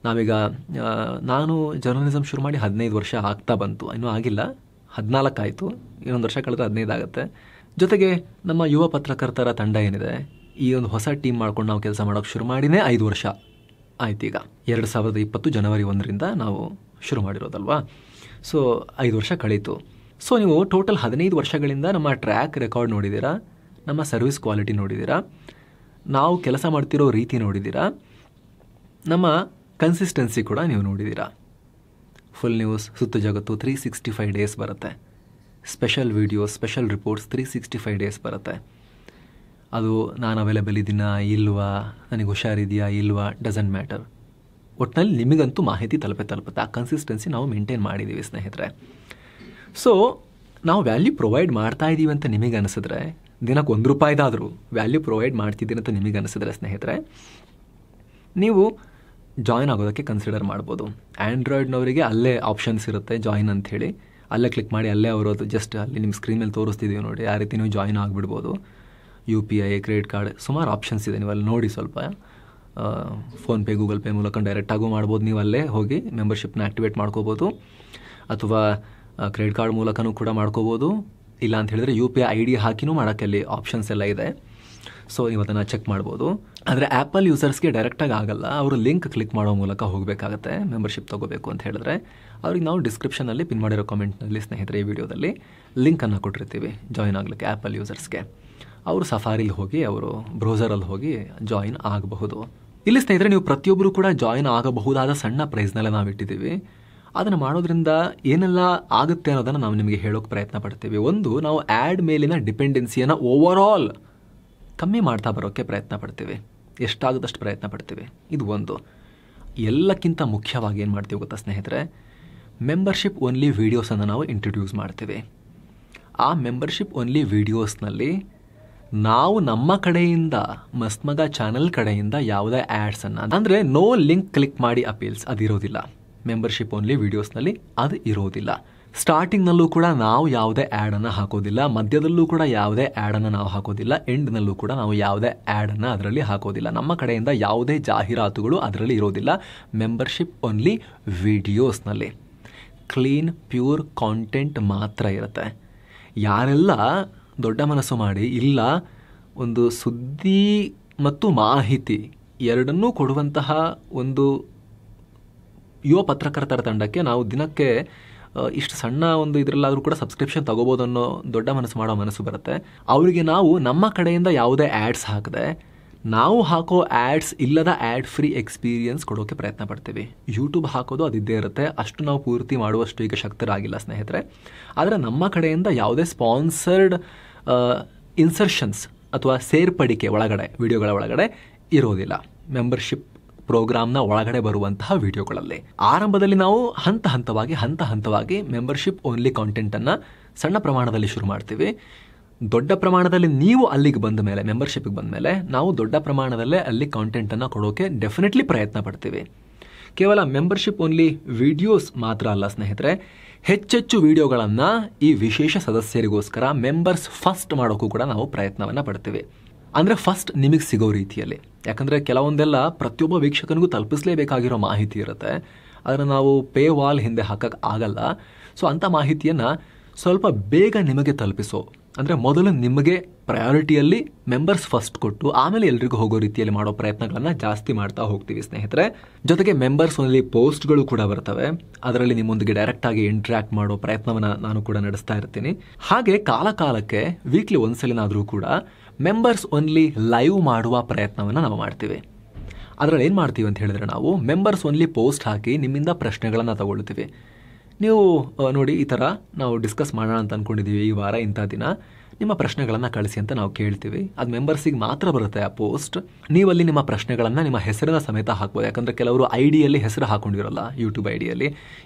ನಾವೀಗ ನಾನು ಜರ್ನಲಿಸಮ್ ಶುರು ಮಾಡಿ 15 ವರ್ಷ ಆಗ್ತಾ ಬಂತು, ಇನ್ನೂ ಆಗಿಲ್ಲ, 14 ಆಯಿತು, ಇನ್ನೊಂದು ವರ್ಷ ಕಳೆದ್ರೆ 15 ಆಗುತ್ತೆ. ಜೊತೆಗೆ ನಮ್ಮ ಯುವ ಪತ್ರಕರ್ತರ ತಂಡ ಏನಿದೆ, ಈ ಒಂದು ಹೊಸ ಟೀಮ್ ಮಾಡ್ಕೊಂಡು ನಾವು ಕೆಲಸ ಮಾಡೋಕ್ಕೆ ಶುರು ಮಾಡಿನೇ 5 ವರ್ಷ ಆಯ್ತು. ಈಗ 2020 ಜನವರಿ 1ರಿಂದ ನಾವು ಶುರು ಮಾಡಿರೋದಲ್ವಾ. ಸೊ 5 ವರ್ಷ ಕಳೀತು. ಸೊ ನೀವು ಟೋಟಲ್ 15 ವರ್ಷಗಳಿಂದ ನಮ್ಮ ಟ್ರ್ಯಾಕ್ ರೆಕಾರ್ಡ್ ನೋಡಿದ್ದೀರಾ, ನಮ್ಮ ಸರ್ವಿಸ್ ಕ್ವಾಲಿಟಿ ನೋಡಿದ್ದೀರಾ, ನಾವು ಕೆಲಸ ಮಾಡ್ತಿರೋ ರೀತಿ ನೋಡಿದ್ದೀರಾ, ನಮ್ಮ ಕನ್ಸಿಸ್ಟೆನ್ಸಿ ಕೂಡ ನೀವು ನೋಡಿದ್ದೀರಾ. ಫುಲ್ ನ್ಯೂಸ್, ಸುತ್ತು ಜಗತ್ತು 365 ಡೇಸ್ ಬರುತ್ತೆ. Special videos, special reports 365 days ಬರುತ್ತೆ. ಅದು ನಾನು ಅವೈಲೇಬಲ್ ಇದ್ದೀನಾ ಇಲ್ವಾ, ನನಗೆ ಹುಷಾರಿದೆಯಾ ಇಲ್ವಾ, ಡಸಂಟ್ ಮ್ಯಾಟರ್. ಒಟ್ಟಿನಲ್ಲಿ ನಿಮಗಂತೂ ಮಾಹಿತಿ ತಲುಪುತ್ತೆ. ಆ ಕನ್ಸಿಸ್ಟೆನ್ಸಿ ನಾವು ಮೇಂಟೈನ್ ಮಾಡಿದ್ದೀವಿ ಸ್ನೇಹಿತರೆ. ಸೊ ನಾವು ವ್ಯಾಲ್ಯೂ ಪ್ರೊವೈಡ್ ಮಾಡ್ತಾ ಇದ್ದೀವಿ ಅಂತ ನಿಮಗೆ ಅನಿಸಿದ್ರೆ, ದಿನಕ್ಕೆ ₹1 ವ್ಯಾಲ್ಯೂ ಪ್ರೊವೈಡ್ ಮಾಡ್ತಿದ್ದೀನಿ ಅಂತ ನಿಮಗೆ ಅನಿಸಿದ್ರೆ ಸ್ನೇಹಿತರೆ, ನೀವು ಜಾಯಿನ್ ಆಗೋದಕ್ಕೆ ಕನ್ಸಿಡರ್ ಮಾಡ್ಬೋದು. ಆ್ಯಂಡ್ರಾಯ್ಡ್ನವರಿಗೆ ಅಲ್ಲೇ ಆಪ್ಷನ್ಸ್ ಇರುತ್ತೆ ಜಾಯಿನ್ ಅಂಥೇಳಿ. ಅಲ್ಲೇ ಕ್ಲಿಕ್ ಮಾಡಿ ಅಲ್ಲೇ ಅವರದು ಜಸ್ಟ್ ಅಲ್ಲಿ ನಿಮ್ಮ ಸ್ಕ್ರೀನ್ ಮೇಲೆ ತೋರಿಸ್ತಿದ್ದೀವಿ ನೋಡಿ, ಆ ರೀತಿ ನೀವು ಜಾಯಿನ್ ಆಗಿಬಿಡ್ಬೋದು. UPI, ಕ್ರೆಡಿಟ್ ಕಾರ್ಡ್, ಸುಮಾರು ಆಪ್ಷನ್ಸ್ ಇದೆ. ನೀವು ಅಲ್ಲಿ ನೋಡಿ ಸ್ವಲ್ಪ. ಫೋನ್ಪೇ, ಗೂಗಲ್ ಪೇ ಮೂಲಕ ಡೈರೆಕ್ಟಾಗೂ ಮಾಡ್ಬೋದು. ನೀವು ಅಲ್ಲೇ ಹೋಗಿ ಮೆಂಬರ್ಶಿಪ್ನ ಆ್ಯಕ್ಟಿವೇಟ್ ಮಾಡ್ಕೋಬೋದು, ಅಥವಾ ಕ್ರೆಡಿಟ್ ಕಾರ್ಡ್ ಮೂಲಕನೂ ಕೂಡ ಮಾಡ್ಕೋಬೋದು. ಇಲ್ಲ ಅಂತ ಹೇಳಿದ್ರೆ UPI ID ಹಾಕಿನೂ ಮಾಡೋಕ್ಕೆ ಅಲ್ಲಿ ಆಪ್ಷನ್ಸ್ ಎಲ್ಲ ಇದೆ. ಸೊ ನೀವು ಅದನ್ನು ಚೆಕ್ ಮಾಡ್ಬೋದು. ಆದರೆ ಆ್ಯಪಲ್ ಯೂಸರ್ಸ್ಗೆ ಡೈರೆಕ್ಟಾಗಿ ಆಗಲ್ಲ. ಅವರು ಲಿಂಕ್ ಕ್ಲಿಕ್ ಮಾಡೋ ಮೂಲಕ ಹೋಗಬೇಕಾಗತ್ತೆ ಮೆಂಬರ್ಶಿಪ್ ತೊಗೋಬೇಕು ಅಂತ ಹೇಳಿದ್ರೆ. ಅವ್ರಿಗೆ ನಾವು ಡಿಸ್ಕ್ರಿಪ್ಷನಲ್ಲಿ ಪಿನ್ ಮಾಡಿರೋ ಕಾಮೆಂಟ್ನಲ್ಲಿ ಸ್ನೇಹಿತರೆ ಈ ವಿಡಿಯೋದಲ್ಲಿ ಲಿಂಕನ್ನು ಕೊಟ್ಟಿರ್ತೀವಿ ಜಾಯಿನ್ ಆಗಲಿಕ್ಕೆ ಆ್ಯಪಲ್ ಯೂಸರ್ಸ್ಗೆ. ಅವರು ಸಫಾರಿಲಿ ಹೋಗಿ, ಅವರು ಬ್ರೌಸರಲ್ಲಿ ಹೋಗಿ ಜಾಯಿನ್ ಆಗಬಹುದು. ಇಲ್ಲಿ ಸ್ನೇಹಿತರೆ ನೀವು ಪ್ರತಿಯೊಬ್ಬರು ಕೂಡ ಜಾಯಿನ್ ಆಗಬಹುದಾದ ಸಣ್ಣ ಪ್ರೈಸ್ನಲ್ಲೇ ನಾವು ಇಟ್ಟಿದ್ದೀವಿ. ಅದನ್ನು ಮಾಡೋದ್ರಿಂದ ಏನೆಲ್ಲ ಆಗುತ್ತೆ ಅನ್ನೋದನ್ನು ನಾವು ನಿಮಗೆ ಹೇಳೋಕೆ ಪ್ರಯತ್ನ ಪಡ್ತೀವಿ. ಒಂದು, ನಾವು ಆ್ಯಡ್ ಮೇಲಿನ ಡಿಪೆಂಡೆನ್ಸಿಯನ್ನು ಓವರಾಲ್ ಕಮ್ಮಿ ಮಾಡ್ತಾ ಬರೋಕ್ಕೆ ಪ್ರಯತ್ನ ಪಡ್ತೀವಿ. ಎಷ್ಟಾಗುತ್ತಷ್ಟು ಪ್ರಯತ್ನ ಪಡ್ತೀವಿ. ಇದು ಒಂದು. ಎಲ್ಲಕ್ಕಿಂತ ಮುಖ್ಯವಾಗಿ ಏನು ಮಾಡ್ತೀವಿ ಗೊತ್ತಾ ಸ್ನೇಹಿತರೆ, ಮೆಂಬರ್ಶಿಪ್ ಓನ್ಲಿ ವೀಡಿಯೋಸನ್ನು ನಾವು ಇಂಟ್ರೊಡ್ಯೂಸ್ ಮಾಡ್ತೀವಿ. ಆ ಮೆಂಬರ್ಶಿಪ್ ಓನ್ಲಿ ವೀಡಿಯೋಸ್ನಲ್ಲಿ ನಾವು ನಮ್ಮ ಕಡೆಯಿಂದ, ಮಸ್ತ್ ಮಗ ಚಾನಲ್ ಕಡೆಯಿಂದ ಯಾವುದೇ ಆ್ಯಡ್ಸನ್ನು, ಅಂದರೆ ನೋ ಲಿಂಕ್ ಕ್ಲಿಕ್ ಮಾಡಿ ಅಪೀಲ್ಸ್, ಅದಿರೋದಿಲ್ಲ. ಮೆಂಬರ್ಶಿಪ್ ಓನ್ಲಿ ವೀಡಿಯೋಸ್ನಲ್ಲಿ ಅದು ಇರೋದಿಲ್ಲ. ಸ್ಟಾರ್ಟಿಂಗ್ನಲ್ಲೂ ಕೂಡ ನಾವು ಯಾವುದೇ ಆ್ಯಡನ್ನು ಹಾಕೋದಿಲ್ಲ, ಮಧ್ಯದಲ್ಲೂ ಕೂಡ ಯಾವುದೇ ಆ್ಯಡನ್ನು ನಾವು ಹಾಕೋದಿಲ್ಲ, ಎಂಡ್ನಲ್ಲೂ ಕೂಡ ನಾವು ಯಾವುದೇ ಆ್ಯಡನ್ನು ಅದರಲ್ಲಿ ಹಾಕೋದಿಲ್ಲ. ನಮ್ಮ ಕಡೆಯಿಂದ ಯಾವುದೇ ಜಾಹೀರಾತುಗಳು ಅದರಲ್ಲಿ ಇರೋದಿಲ್ಲ. ಮೆಂಬರ್ಶಿಪ್ ಓನ್ಲಿ ವೀಡಿಯೋಸ್ನಲ್ಲಿ ಕ್ಲೀನ್ ಪ್ಯೂರ್ ಕಾಂಟೆಂಟ್ ಮಾತ್ರ ಇರುತ್ತೆ. ಯಾರೆಲ್ಲ ದೊಡ್ಡ ಮನಸ್ಸು ಮಾಡಿ ಇಲ್ಲ ಒಂದು ಸುದ್ದಿ ಮತ್ತು ಮಾಹಿತಿ ಎರಡನ್ನೂ ಕೊಡುವಂತಹ ಒಂದು ಯುವ ಪತ್ರಕರ್ತರ ತಂಡಕ್ಕೆ ನಾವು ದಿನಕ್ಕೆ ಇಷ್ಟು ಸಣ್ಣ ಒಂದು ಇದರಲ್ಲಾದರೂ ಕೂಡ ಸಬ್ಸ್ಕ್ರಿಪ್ಷನ್ ತಗೋಬೋದು ಅನ್ನೋ ದೊಡ್ಡ ಮನಸ್ಸು ಮಾಡೋ ಮನಸ್ಸು ಬರುತ್ತೆ, ಅವರಿಗೆ ನಾವು ನಮ್ಮ ಕಡೆಯಿಂದ ಯಾವುದೇ ಆ್ಯಡ್ಸ್ ಹಾಕದೆ, ನಾವು ಹಾಕೋ ಆ್ಯಡ್ಸ್ ಇಲ್ಲದ ಆ್ಯಡ್ ಫ್ರೀ ಎಕ್ಸ್ಪೀರಿಯನ್ಸ್ ಕೊಡೋಕ್ಕೆ ಪ್ರಯತ್ನ ಪಡ್ತೀವಿ. ಯೂಟ್ಯೂಬ್ ಹಾಕೋದು ಅದಿದ್ದೇ ಇರುತ್ತೆ, ಅಷ್ಟು ನಾವು ಪೂರ್ತಿ ಮಾಡುವಷ್ಟು ಈಗ ಶಕ್ತರಾಗಿಲ್ಲ ಸ್ನೇಹಿತರೆ. ಆದರೆ ನಮ್ಮ ಕಡೆಯಿಂದ ಯಾವುದೇ ಸ್ಪಾನ್ಸರ್ಡ್ ಇನ್ಸರ್ಷನ್ಸ್ ಅಥವಾ ಸೇರ್ಪಡಿಕೆ ಒಳಗಡೆ, ವಿಡಿಯೋಗಳ ಒಳಗಡೆ ಇರೋದಿಲ್ಲ. ಮೆಂಬರ್ಶಿಪ್ ಪ್ರೋಗ್ರಾಮ್ನ ಒಳಗಡೆ ಬರುವಂತಹ ವಿಡಿಯೋಗಳಲ್ಲಿ ಆರಂಭದಲ್ಲಿ ನಾವು ಹಂತ ಹಂತವಾಗಿ ಮೆಂಬರ್ಶಿಪ್ ಓನ್ಲಿ ಕಾಂಟೆಂಟನ್ನು ಸಣ್ಣ ಪ್ರಮಾಣದಲ್ಲಿ ಶುರು ಮಾಡ್ತೀವಿ. ದೊಡ್ಡ ಪ್ರಮಾಣದಲ್ಲಿ ನೀವು ಅಲ್ಲಿಗೆ ಬಂದ ಮೇಲೆ, ಮೆಂಬರ್ಶಿಪ್ಗೆ ಬಂದ ಮೇಲೆ ನಾವು ದೊಡ್ಡ ಪ್ರಮಾಣದಲ್ಲೇ ಅಲ್ಲಿ ಕಾಂಟೆಂಟನ್ನು ಕೊಡೋಕೆ ಡೆಫಿನೆಟ್ಲಿ ಪ್ರಯತ್ನ ಪಡ್ತೀವಿ. ಕೇವಲ ಮೆಂಬರ್ಶಿಪ್ ಓನ್ಲಿ ವಿಡಿಯೋಸ್ ಮಾತ್ರ ಅಲ್ಲ ಸ್ನೇಹಿತರೆ, ಹೆಚ್ಚೆಚ್ಚು ವಿಡಿಯೋಗಳನ್ನು ಈ ವಿಶೇಷ ಸದಸ್ಯರಿಗೋಸ್ಕರ ಮೆಂಬರ್ಸ್ ಫಸ್ಟ್ ಮಾಡೋಕ್ಕೂ ಕೂಡ ನಾವು ಪ್ರಯತ್ನವನ್ನು ಪಡ್ತೀವಿ. ಅಂದರೆ ಫಸ್ಟ್ ನಿಮಗೆ ಸಿಗೋ ರೀತಿಯಲ್ಲಿ. ಯಾಕಂದರೆ ಕೆಲವೊಂದೆಲ್ಲ ಪ್ರತಿಯೊಬ್ಬ ವೀಕ್ಷಕನಿಗೂ ತಲುಪಿಸಲೇಬೇಕಾಗಿರೋ ಮಾಹಿತಿ ಇರುತ್ತೆ, ಅದನ್ನು ನಾವು ಪೇ ವಾಲ್ ಹಿಂದೆ ಹಾಕಕ್ಕೆ ಆಗಲ್ಲ. ಸೊ ಅಂಥ ಮಾಹಿತಿಯನ್ನು ಸ್ವಲ್ಪ ಬೇಗ ನಿಮಗೆ ತಲುಪಿಸೋ, ಅಂದರೆ ಮೊದಲು ನಿಮಗೆ ಪ್ರಯಾರಿಟಿಯಲ್ಲಿ ಮೆಂಬರ್ಸ್ ಫಸ್ಟ್ ಕೊಟ್ಟು ಆಮೇಲೆ ಎಲ್ರಿಗೂ ಹೋಗೋ ರೀತಿಯಲ್ಲಿ ಮಾಡೋ ಪ್ರಯತ್ನಗಳನ್ನು ಜಾಸ್ತಿ ಮಾಡ್ತಾ ಹೋಗ್ತೀವಿ ಸ್ನೇಹಿತರೆ. ಜೊತೆಗೆ ಮೆಂಬರ್ಸ್ ಓನ್ಲಿ ಪೋಸ್ಟ್ಗಳು ಕೂಡ ಬರ್ತವೆ, ಅದರಲ್ಲಿ ನಿಮ್ಮೊಂದಿಗೆ ಡೈರೆಕ್ಟಾಗಿ ಇಂಟ್ರ್ಯಾಕ್ಟ್ ಮಾಡೋ ಪ್ರಯತ್ನವನ್ನು ನಾನು ಕೂಡ ನಡೆಸ್ತಾ ಇರ್ತೀನಿ. ಹಾಗೆ ಕಾಲಕ್ಕೆ ವೀಕ್ಲಿ ಒಂದ್ಸಲಿನಾದರೂ ಕೂಡ ಮೆಂಬರ್ಸ್ ಓನ್ಲಿ ಲೈವ್ ಮಾಡುವ ಪ್ರಯತ್ನವನ್ನು ನಾವು ಮಾಡ್ತೀವಿ. ಅದರಲ್ಲಿ ಏನು ಮಾಡ್ತೀವಿ ಅಂತ ಹೇಳಿದ್ರೆ, ನಾವು ಮೆಂಬರ್ಸ್ ಓನ್ಲಿ ಪೋಸ್ಟ್ ಹಾಕಿ ನಿಮ್ಮಿಂದ ಪ್ರಶ್ನೆಗಳನ್ನು ತಗೊಳ್ತೀವಿ. ನೀವು ನೋಡಿ, ಈ ಥರ ನಾವು ಡಿಸ್ಕಸ್ ಮಾಡೋಣ ಅಂತ ಅಂದ್ಕೊಂಡಿದ್ದೀವಿ, ಈ ವಾರ ಇಂಥ ದಿನ ನಿಮ್ಮ ಪ್ರಶ್ನೆಗಳನ್ನು ಕಳಿಸಿ ಅಂತ ನಾವು ಕೇಳ್ತೀವಿ. ಅದು ಮೆಂಬರ್ಸಿಗೆ ಮಾತ್ರ ಬರುತ್ತೆ ಆ ಪೋಸ್ಟ್. ನೀವಲ್ಲಿ ನಿಮ್ಮ ಪ್ರಶ್ನೆಗಳನ್ನು ನಿಮ್ಮ ಹೆಸರಿನ ಸಮೇತ ಹಾಕ್ಬೋದು. ಯಾಕಂದರೆ ಕೆಲವರು ID-ಯಲ್ಲಿ ಹೆಸರು ಹಾಕೊಂಡಿರಲ್ಲ, ಯೂಟ್ಯೂಬ್ ID-ಯಲ್ಲಿ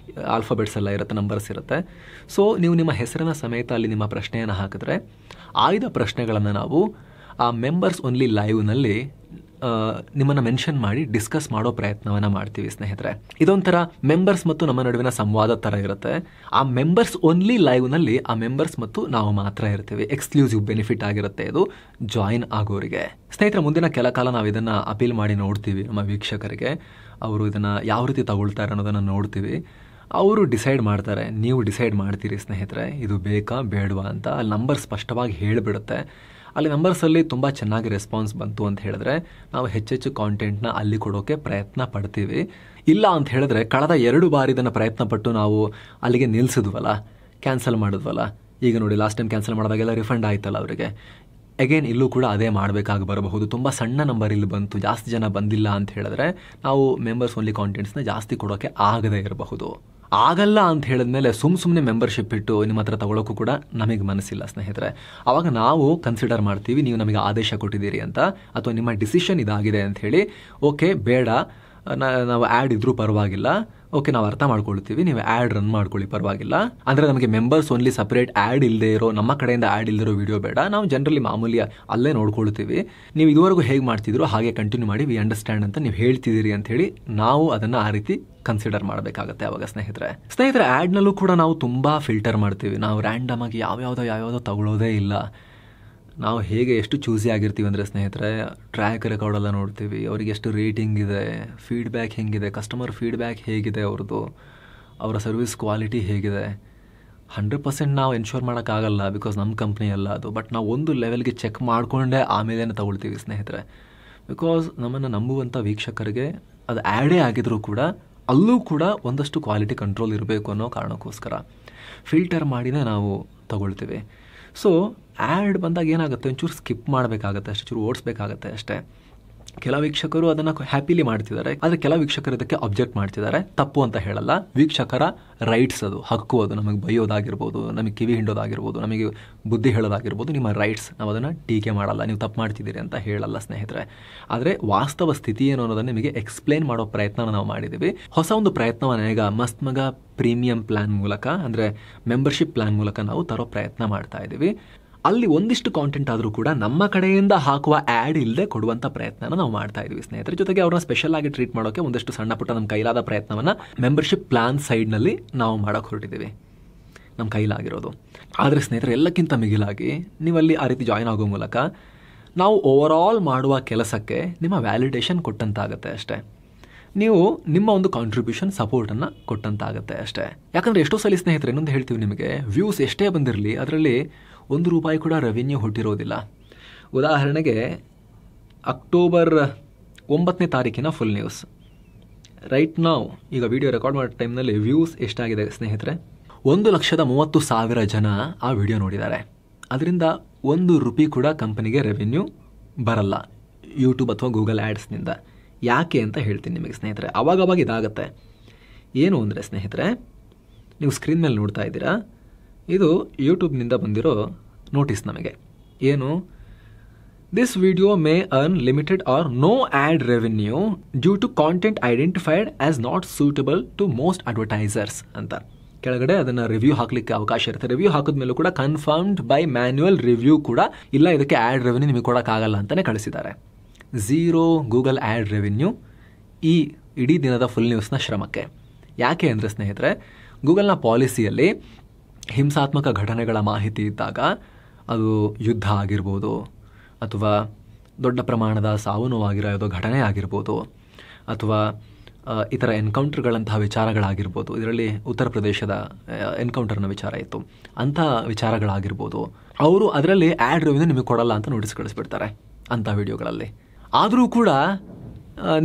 ಆಲ್ಫಾಬೆಟ್ಸ್ ಎಲ್ಲ ಇರುತ್ತೆ, ನಂಬರ್ಸ್ ಇರುತ್ತೆ. ಸೊ ನೀವು ನಿಮ್ಮ ಹೆಸರಿನ ಸಮೇತ ಅಲ್ಲಿ ನಿಮ್ಮ ಪ್ರಶ್ನೆಯನ್ನು ಹಾಕಿದ್ರೆ ಆಯ್ದ ಪ್ರಶ್ನೆಗಳನ್ನು ನಾವು ಆ ಮೆಂಬರ್ಸ್ ಓನ್ಲಿ ಲೈವ್ನಲ್ಲಿ ನಿಮ್ಮನ್ನು ಮೆನ್ಷನ್ ಮಾಡಿ ಡಿಸ್ಕಸ್ ಮಾಡೋ ಪ್ರಯತ್ನವನ್ನು ಮಾಡ್ತೀವಿ ಸ್ನೇಹಿತರೆ. ಇದೊಂಥರ ಮೆಂಬರ್ಸ್ ಮತ್ತು ನಮ್ಮ ನಡುವಿನ ಸಂವಾದ ಥರ ಇರುತ್ತೆ. ಆ ಮೆಂಬರ್ಸ್ ಓನ್ಲಿ ಲೈವ್ನಲ್ಲಿ ಆ ಮೆಂಬರ್ಸ್ ಮತ್ತು ನಾವು ಮಾತ್ರ ಇರ್ತೀವಿ. ಎಕ್ಸ್ಕ್ಲೂಸಿವ್ ಬೆನಿಫಿಟ್ ಆಗಿರುತ್ತೆ ಇದು ಜಾಯಿನ್ ಆಗೋರಿಗೆ. ಸ್ನೇಹಿತರೆ, ಮುಂದಿನ ಕೆಲ ಕಾಲ ನಾವು ಇದನ್ನು ಅಪೀಲ್ ಮಾಡಿ ನೋಡ್ತೀವಿ ನಮ್ಮ ವೀಕ್ಷಕರಿಗೆ. ಅವರು ಇದನ್ನು ಯಾವ ರೀತಿ ತಗೊಳ್ತಾರೆ ಅನ್ನೋದನ್ನು ನೋಡ್ತೀವಿ. ಅವರು ಡಿಸೈಡ್ ಮಾಡ್ತಾರೆ, ನೀವು ಡಿಸೈಡ್ ಮಾಡ್ತೀರಿ ಸ್ನೇಹಿತರೆ ಇದು ಬೇಕಾ ಬೇಡವಾ ಅಂತ. ಅಲ್ಲಿ ನಂಬರ್ ಸ್ಪಷ್ಟವಾಗಿ ಹೇಳಿಬಿಡುತ್ತೆ. ಅಲ್ಲಿ ನಂಬರ್ಸಲ್ಲಿ ತುಂಬ ಚೆನ್ನಾಗಿ ರೆಸ್ಪಾನ್ಸ್ ಬಂತು ಅಂತ ಹೇಳಿದ್ರೆ ನಾವು ಹೆಚ್ಚೆಚ್ಚು ಕಾಂಟೆಂಟ್ನ ಅಲ್ಲಿ ಕೊಡೋಕ್ಕೆ ಪ್ರಯತ್ನ ಪಡ್ತೀವಿ. ಇಲ್ಲ ಅಂತ ಹೇಳಿದ್ರೆ ಕಳೆದ 2 ಬಾರಿ ಇದನ್ನು ಪ್ರಯತ್ನ ಪಟ್ಟು ನಾವು ಅಲ್ಲಿಗೆ ನಿಲ್ಲಿಸಿದ್ವಲ್ಲ, ಕ್ಯಾನ್ಸಲ್ ಮಾಡಿದ್ವಲ್ಲ. ಈಗ ನೋಡಿ, ಲಾಸ್ಟ್ ಟೈಮ್ ಕ್ಯಾನ್ಸಲ್ ಮಾಡಿದಾಗೆಲ್ಲ ರಿಫಂಡ್ ಆಯ್ತಲ್ಲ ಅವರಿಗೆ. ಅಗೇನ್ ಇಲ್ಲೂ ಕೂಡ ಅದೇ ಮಾಡಬೇಕಾಗಿ ಬರಬಹುದು. ತುಂಬ ಸಣ್ಣ ನಂಬರ್ ಇಲ್ಲಿ ಬಂತು, ಜಾಸ್ತಿ ಜನ ಬಂದಿಲ್ಲ ಅಂತ ಹೇಳಿದ್ರೆ ನಾವು ಮೆಂಬರ್ಸ್ ಓನ್ಲಿ ಕಾಂಟೆಂಟ್ಸ್ನ ಜಾಸ್ತಿ ಕೊಡೋಕ್ಕೆ ಆಗದೇ ಇರಬಹುದು. ಆಗಲ್ಲ ಅಂತ ಹೇಳಿದ್ಮೇಲೆ ಸುಮ್ಮನೆ ಮೆಂಬರ್ಶಿಪ್ ಇಟ್ಟು ನಿಮ್ಮ ಹತ್ರ ತಗೊಳ್ಳೋಕ್ಕೂ ಕೂಡ ನಮಗೆ ಮನಸ್ಸಿಲ್ಲ ಸ್ನೇಹಿತರೆ. ಆವಾಗ ನಾವು ಕನ್ಸಿಡರ್ ಮಾಡ್ತೀವಿ ನೀವು ನಮಗೆ ಆದೇಶ ಕೊಟ್ಟಿದ್ದೀರಿ ಅಂತ, ಅಥವಾ ನಿಮ್ಮ ಡಿಸಿಷನ್ ಇದಾಗಿದೆ ಅಂತ ಹೇಳಿ. ಓಕೆ ಬೇಡ, ನಾವು ಆ್ಯಡ್ ಇದ್ರೂ ಪರವಾಗಿಲ್ಲ, ಓಕೆ ನಾವು ಅರ್ಥ ಮಾಡ್ಕೊಳ್ತೀವಿ, ನೀವು ಆ್ಯಡ್ ರನ್ ಮಾಡ್ಕೊಳ್ಳಿ ಪರವಾಗಿಲ್ಲ. ಅಂದರೆ ನಮಗೆ ಮೆಂಬರ್ಸ್ ಓನ್ಲಿ ಸಪ್ರೇಟ್ ಆ್ಯಡ್ ಇಲ್ಲದೆ ಇರೋ, ನಮ್ಮ ಕಡೆಯಿಂದ ಆ್ಯಡ್ ಇಲ್ಲದಿರೋ ವಿಡಿಯೋ ಬೇಡ, ನಾವು ಜನರಲಿ ಮಾಮೂಲಿ ಅಲ್ಲೇ ನೋಡ್ಕೊಳ್ತೀವಿ, ನೀವು ಇದುವರೆಗೂ ಹೇಗೆ ಮಾಡ್ತಿದ್ರು ಹಾಗೆ ಕಂಟಿನ್ಯೂ ಮಾಡಿ, ವಿ ಅಂಡರ್ಸ್ಟ್ಯಾಂಡ್ ಅಂತ ನೀವು ಹೇಳ್ತಿದ್ದೀರಿ ಅಂತ ಹೇಳಿ ನಾವು ಅದನ್ನು ಆ ರೀತಿ ಕನ್ಸಿಡರ್ ಮಾಡಬೇಕಾಗತ್ತೆ ಅವಾಗ ಸ್ನೇಹಿತರೆ. ಆ್ಯಡ್ನಲ್ಲೂ ಕೂಡ ನಾವು ತುಂಬ ಫಿಲ್ಟರ್ ಮಾಡ್ತೀವಿ. ನಾವು ರ್ಯಾಂಡಮ್ ಆಗಿ ಯಾವ್ಯಾವುದೋ ತಗೊಳ್ಳೋದೇ ಇಲ್ಲ. ನಾವು ಹೇಗೆ ಎಷ್ಟು ಚೂಸಿ ಆಗಿರ್ತೀವಿ ಅಂದರೆ ಸ್ನೇಹಿತರೆ, ಟ್ರ್ಯಾಕ್ ರೆಕಾರ್ಡೆಲ್ಲ ನೋಡ್ತೀವಿ, ಅವ್ರಿಗೆ ಎಷ್ಟು ರೇಟಿಂಗ್ ಇದೆ, ಫೀಡ್ಬ್ಯಾಕ್ ಹೆಂಗಿದೆ, ಕಸ್ಟಮರ್ ಫೀಡ್ಬ್ಯಾಕ್ ಹೇಗಿದೆ, ಅವ್ರದ್ದು ಅವರ ಸರ್ವಿಸ್ ಕ್ವಾಲಿಟಿ ಹೇಗಿದೆ. 100% ನಾವು ಎನ್ಶೋರ್ ಮಾಡೋಕ್ಕಾಗಲ್ಲ, ಬಿಕಾಸ್ ನಮ್ಮ ಕಂಪ್ನಿ ಅಲ್ಲ ಅದು. ಬಟ್ ನಾವು ಒಂದು ಲೆವೆಲ್ಗೆ ಚೆಕ್ ಮಾಡಿಕೊಂಡೇ ಆಮೇಲೆ ತಗೊಳ್ತೀವಿ ಸ್ನೇಹಿತರೆ. ಬಿಕಾಸ್ ನಮ್ಮನ್ನು ನಂಬುವಂಥ ವೀಕ್ಷಕರಿಗೆ ಅದು ಆ್ಯಡೇ ಆಗಿದ್ರೂ ಕೂಡ ಅಲ್ಲೂ ಕೂಡ ಒಂದಷ್ಟು ಕ್ವಾಲಿಟಿ ಕಂಟ್ರೋಲ್ ಇರಬೇಕು ಅನ್ನೋ ಕಾರಣಕ್ಕೋಸ್ಕರ ಫಿಲ್ಟರ್ ಮಾಡಿನೇ ನಾವು ತಗೊಳ್ತೀವಿ. ಸೊ ಆ್ಯಡ್ ಬಂದಾಗ ಏನಾಗುತ್ತೆ, ಒಂಚೂರು ಸ್ಕಿಪ್ ಮಾಡಬೇಕಾಗತ್ತೆ ಅಷ್ಟೇ, ಚೂರು ಓಡಿಸ್ಬೇಕಾಗತ್ತೆ ಅಷ್ಟೇ. ಕೆಲ ವೀಕ್ಷಕರು ಅದನ್ನು ಹ್ಯಾಪಿಲಿ ಮಾಡ್ತಿದ್ದಾರೆ, ಆದರೆ ಕೆಲ ವೀಕ್ಷಕರು ಇದಕ್ಕೆ ಅಬ್ಜೆಕ್ಟ್ ಮಾಡ್ತಿದ್ದಾರೆ. ತಪ್ಪು ಅಂತ ಹೇಳಲ್ಲ, ವೀಕ್ಷಕರ ರೈಟ್ಸ್ ಅದು, ಹಕ್ಕು ಅದು. ನಮಗೆ ಬೈಯೋದಾಗಿರ್ಬೋದು, ನಮಗೆ ಕಿವಿ ಹಿಂಡೋದಾಗಿರ್ಬೋದು, ನಮಗೆ ಬುದ್ಧಿ ಹೇಳೋದಾಗಿರ್ಬೋದು, ನಿಮ್ಮ ರೈಟ್ಸ್. ನಾವು ಅದನ್ನು ಟೀಕೆ ಮಾಡಲ್ಲ, ನೀವು ತಪ್ಪು ಮಾಡ್ತಿದ್ದೀರಿ ಅಂತ ಹೇಳಲ್ಲ ಸ್ನೇಹಿತರೆ. ಆದರೆ ವಾಸ್ತವ ಸ್ಥಿತಿ ಏನು ಅನ್ನೋದನ್ನು ನಿಮಗೆ ಎಕ್ಸ್ಪ್ಲೇನ್ ಮಾಡೋ ಪ್ರಯತ್ನ ನಾವು ಮಾಡಿದ್ದೀವಿ. ಹೊಸ ಒಂದು ಪ್ರಯತ್ನವನ್ನು ಈಗ ಮಸ್ತ್ ಮಗ ಪ್ರೀಮಿಯಂ ಪ್ಲಾನ್ ಮೂಲಕ, ಅಂದರೆ ಮೆಂಬರ್ಶಿಪ್ ಪ್ಲಾನ್ ಮೂಲಕ ನಾವು ತರೋ ಪ್ರಯತ್ನ ಮಾಡ್ತಾ ಇದ್ದೀವಿ. ಅಲ್ಲಿ ಒಂದಿಷ್ಟು ಕಾಂಟೆಂಟ್ ಆದರೂ ಕೂಡ ನಮ್ಮ ಕಡೆಯಿಂದ ಹಾಕುವ ಆ್ಯಡ್ ಇಲ್ಲದೆ ಕೊಡುವಂಥ ಪ್ರಯತ್ನನ ನಾವು ಮಾಡ್ತಾ ಇದ್ದೀವಿ ಸ್ನೇಹಿತರೆ. ಜೊತೆಗೆ ಅವ್ರನ್ನ ಸ್ಪೆಷಲ್ ಆಗಿ ಟ್ರೀಟ್ ಮಾಡೋಕ್ಕೆ ಒಂದಷ್ಟು ಸಣ್ಣ ಪುಟ್ಟ ನಮ್ಮ ಕೈಲಾದ ಪ್ರಯತ್ನವನ್ನು ಮೆಂಬರ್ಶಿಪ್ ಪ್ಲಾನ್ ಸೈಡ್ನಲ್ಲಿ ನಾವು ಮಾಡೋಕ್ಕೆ ಹೊರಟಿದ್ದೀವಿ, ನಮ್ಮ ಕೈಲಾಗಿರೋದು. ಆದರೆ ಸ್ನೇಹಿತರೆ, ಎಲ್ಲಕ್ಕಿಂತ ಮಿಗಿಲಾಗಿ ನೀವಲ್ಲಿ ಆ ರೀತಿ ಜಾಯ್ನ್ ಆಗೋ ಮೂಲಕ ನಾವು ಓವರಾಲ್ ಮಾಡುವ ಕೆಲಸಕ್ಕೆ ನಿಮ್ಮ ವ್ಯಾಲಿಡೇಷನ್ ಕೊಟ್ಟಂತಾಗುತ್ತೆ ಅಷ್ಟೇ. ನೀವು ನಿಮ್ಮ ಒಂದು ಕಾಂಟ್ರಿಬ್ಯೂಷನ್ ಸಪೋರ್ಟನ್ನು ಕೊಟ್ಟಂತಾಗುತ್ತೆ ಅಷ್ಟೇ. ಯಾಕಂದರೆ ಎಷ್ಟೋ ಸಲ ಸ್ನೇಹಿತರೆ, ಇನ್ನೊಂದು ಹೇಳ್ತೀವಿ ನಿಮಗೆ, ವ್ಯೂಸ್ ಎಷ್ಟೇ ಬಂದಿರಲಿ ಅದರಲ್ಲಿ ₹1 ಕೂಡ ರೆವಿನ್ಯೂ ಹುಟ್ಟಿರೋದಿಲ್ಲ. ಉದಾಹರಣೆಗೆ ಅಕ್ಟೋಬರ್ 9ನೇ ತಾರೀಕಿನ ಫುಲ್ ನ್ಯೂಸ್ ರೈಟ್ ನಾವು ಈಗ ವಿಡಿಯೋ ರೆಕಾರ್ಡ್ ಮಾಡೋ ಟೈಮ್ನಲ್ಲಿ ವ್ಯೂಸ್ ಎಷ್ಟಾಗಿದೆ ಸ್ನೇಹಿತರೆ? 1,30,000 ಜನ ಆ ವಿಡಿಯೋ ನೋಡಿದ್ದಾರೆ. ಅದರಿಂದ ₹1 ಕೂಡ ಕಂಪನಿಗೆ ರೆವಿನ್ಯೂ ಬರಲ್ಲ ಯೂಟ್ಯೂಬ್ ಅಥವಾ ಗೂಗಲ್ ಆ್ಯಡ್ಸ್ನಿಂದ. ಯಾಕೆ ಅಂತ ಹೇಳ್ತೀನಿ ನಿಮಗೆ ಸ್ನೇಹಿತರೆ. ಅವಾಗವಾಗ ಇದಾಗತ್ತೆ. ಏನು ಅಂದರೆ ಸ್ನೇಹಿತರೆ, ನೀವು ಸ್ಕ್ರೀನ್ ಮೇಲೆ ನೋಡ್ತಾ ಇದ್ದೀರಾ, ಇದು ಯೂಟ್ಯೂಬ್ನಿಂದ ಬಂದಿರೋ ನೋಟಿಸ್ ನಮಗೆ. ಏನು, this video may earn limited or no ad revenue due to content identified as not suitable to most advertisers ಅಂತ ಕೆಳಗಡೆ ಅದನ್ನು ರಿವ್ಯೂ ಹಾಕಲಿಕ್ಕೆ ಅವಕಾಶ ಇರುತ್ತೆ. ರಿವ್ಯೂ ಹಾಕಿದ್ಮೇಲೂ ಕೂಡ ಕನ್ಫರ್ಮ್ಡ್ ಬೈ ಮ್ಯಾನ್ಯುವಲ್ ರಿವ್ಯೂ ಕೂಡ ಇಲ್ಲ, ಇದಕ್ಕೆ ಆ್ಯಡ್ ರೆವಿನ್ಯೂ ನಿಮಗೆ ಕೊಡೋಕ್ಕಾಗಲ್ಲ ಅಂತಲೇ ಕಳಿಸಿದ್ದಾರೆ. 0 ಗೂಗಲ್ ಆ್ಯಡ್ ರೆವಿನ್ಯೂ ಈ ಇಡೀ ದಿನದ ಫುಲ್ ನ್ಯೂಸ್ನ ಶ್ರಮಕ್ಕೆ. ಯಾಕೆ ಅಂದರೆ ಸ್ನೇಹಿತರೆ, ಗೂಗಲ್ನ ಪಾಲಿಸಿಯಲ್ಲಿ ಹಿಂಸಾತ್ಮಕ ಘಟನೆಗಳ ಮಾಹಿತಿ ಇದ್ದಾಗ, ಅದು ಯುದ್ಧ ಆಗಿರ್ಬೋದು ಅಥವಾ ದೊಡ್ಡ ಪ್ರಮಾಣದ ಸಾವು ನೋವಾಗಿರೋ ಯಾವುದೋ ಘಟನೆ ಆಗಿರ್ಬೋದು ಅಥವಾ ಇತರ ಎನ್ಕೌಂಟರ್ಗಳಂತಹ ವಿಚಾರಗಳಾಗಿರ್ಬೋದು, ಇದರಲ್ಲಿ ಉತ್ತರ ಪ್ರದೇಶದ ಎನ್ಕೌಂಟರ್ನ ವಿಚಾರ ಇತ್ತು, ಅಂಥ ವಿಚಾರಗಳಾಗಿರ್ಬೋದು, ಅವರು ಅದರಲ್ಲಿ ಆ್ಯಡ್ ರೆವಿನ್ಯೂ ನಿಮಗೆ ಕೊಡಲ್ಲ ಅಂತ ನೋಟಿಸ್ ಕಳಿಸ್ಬಿಡ್ತಾರೆ ಅಂಥ ವಿಡಿಯೋಗಳಲ್ಲಿ. ಆದರೂ ಕೂಡ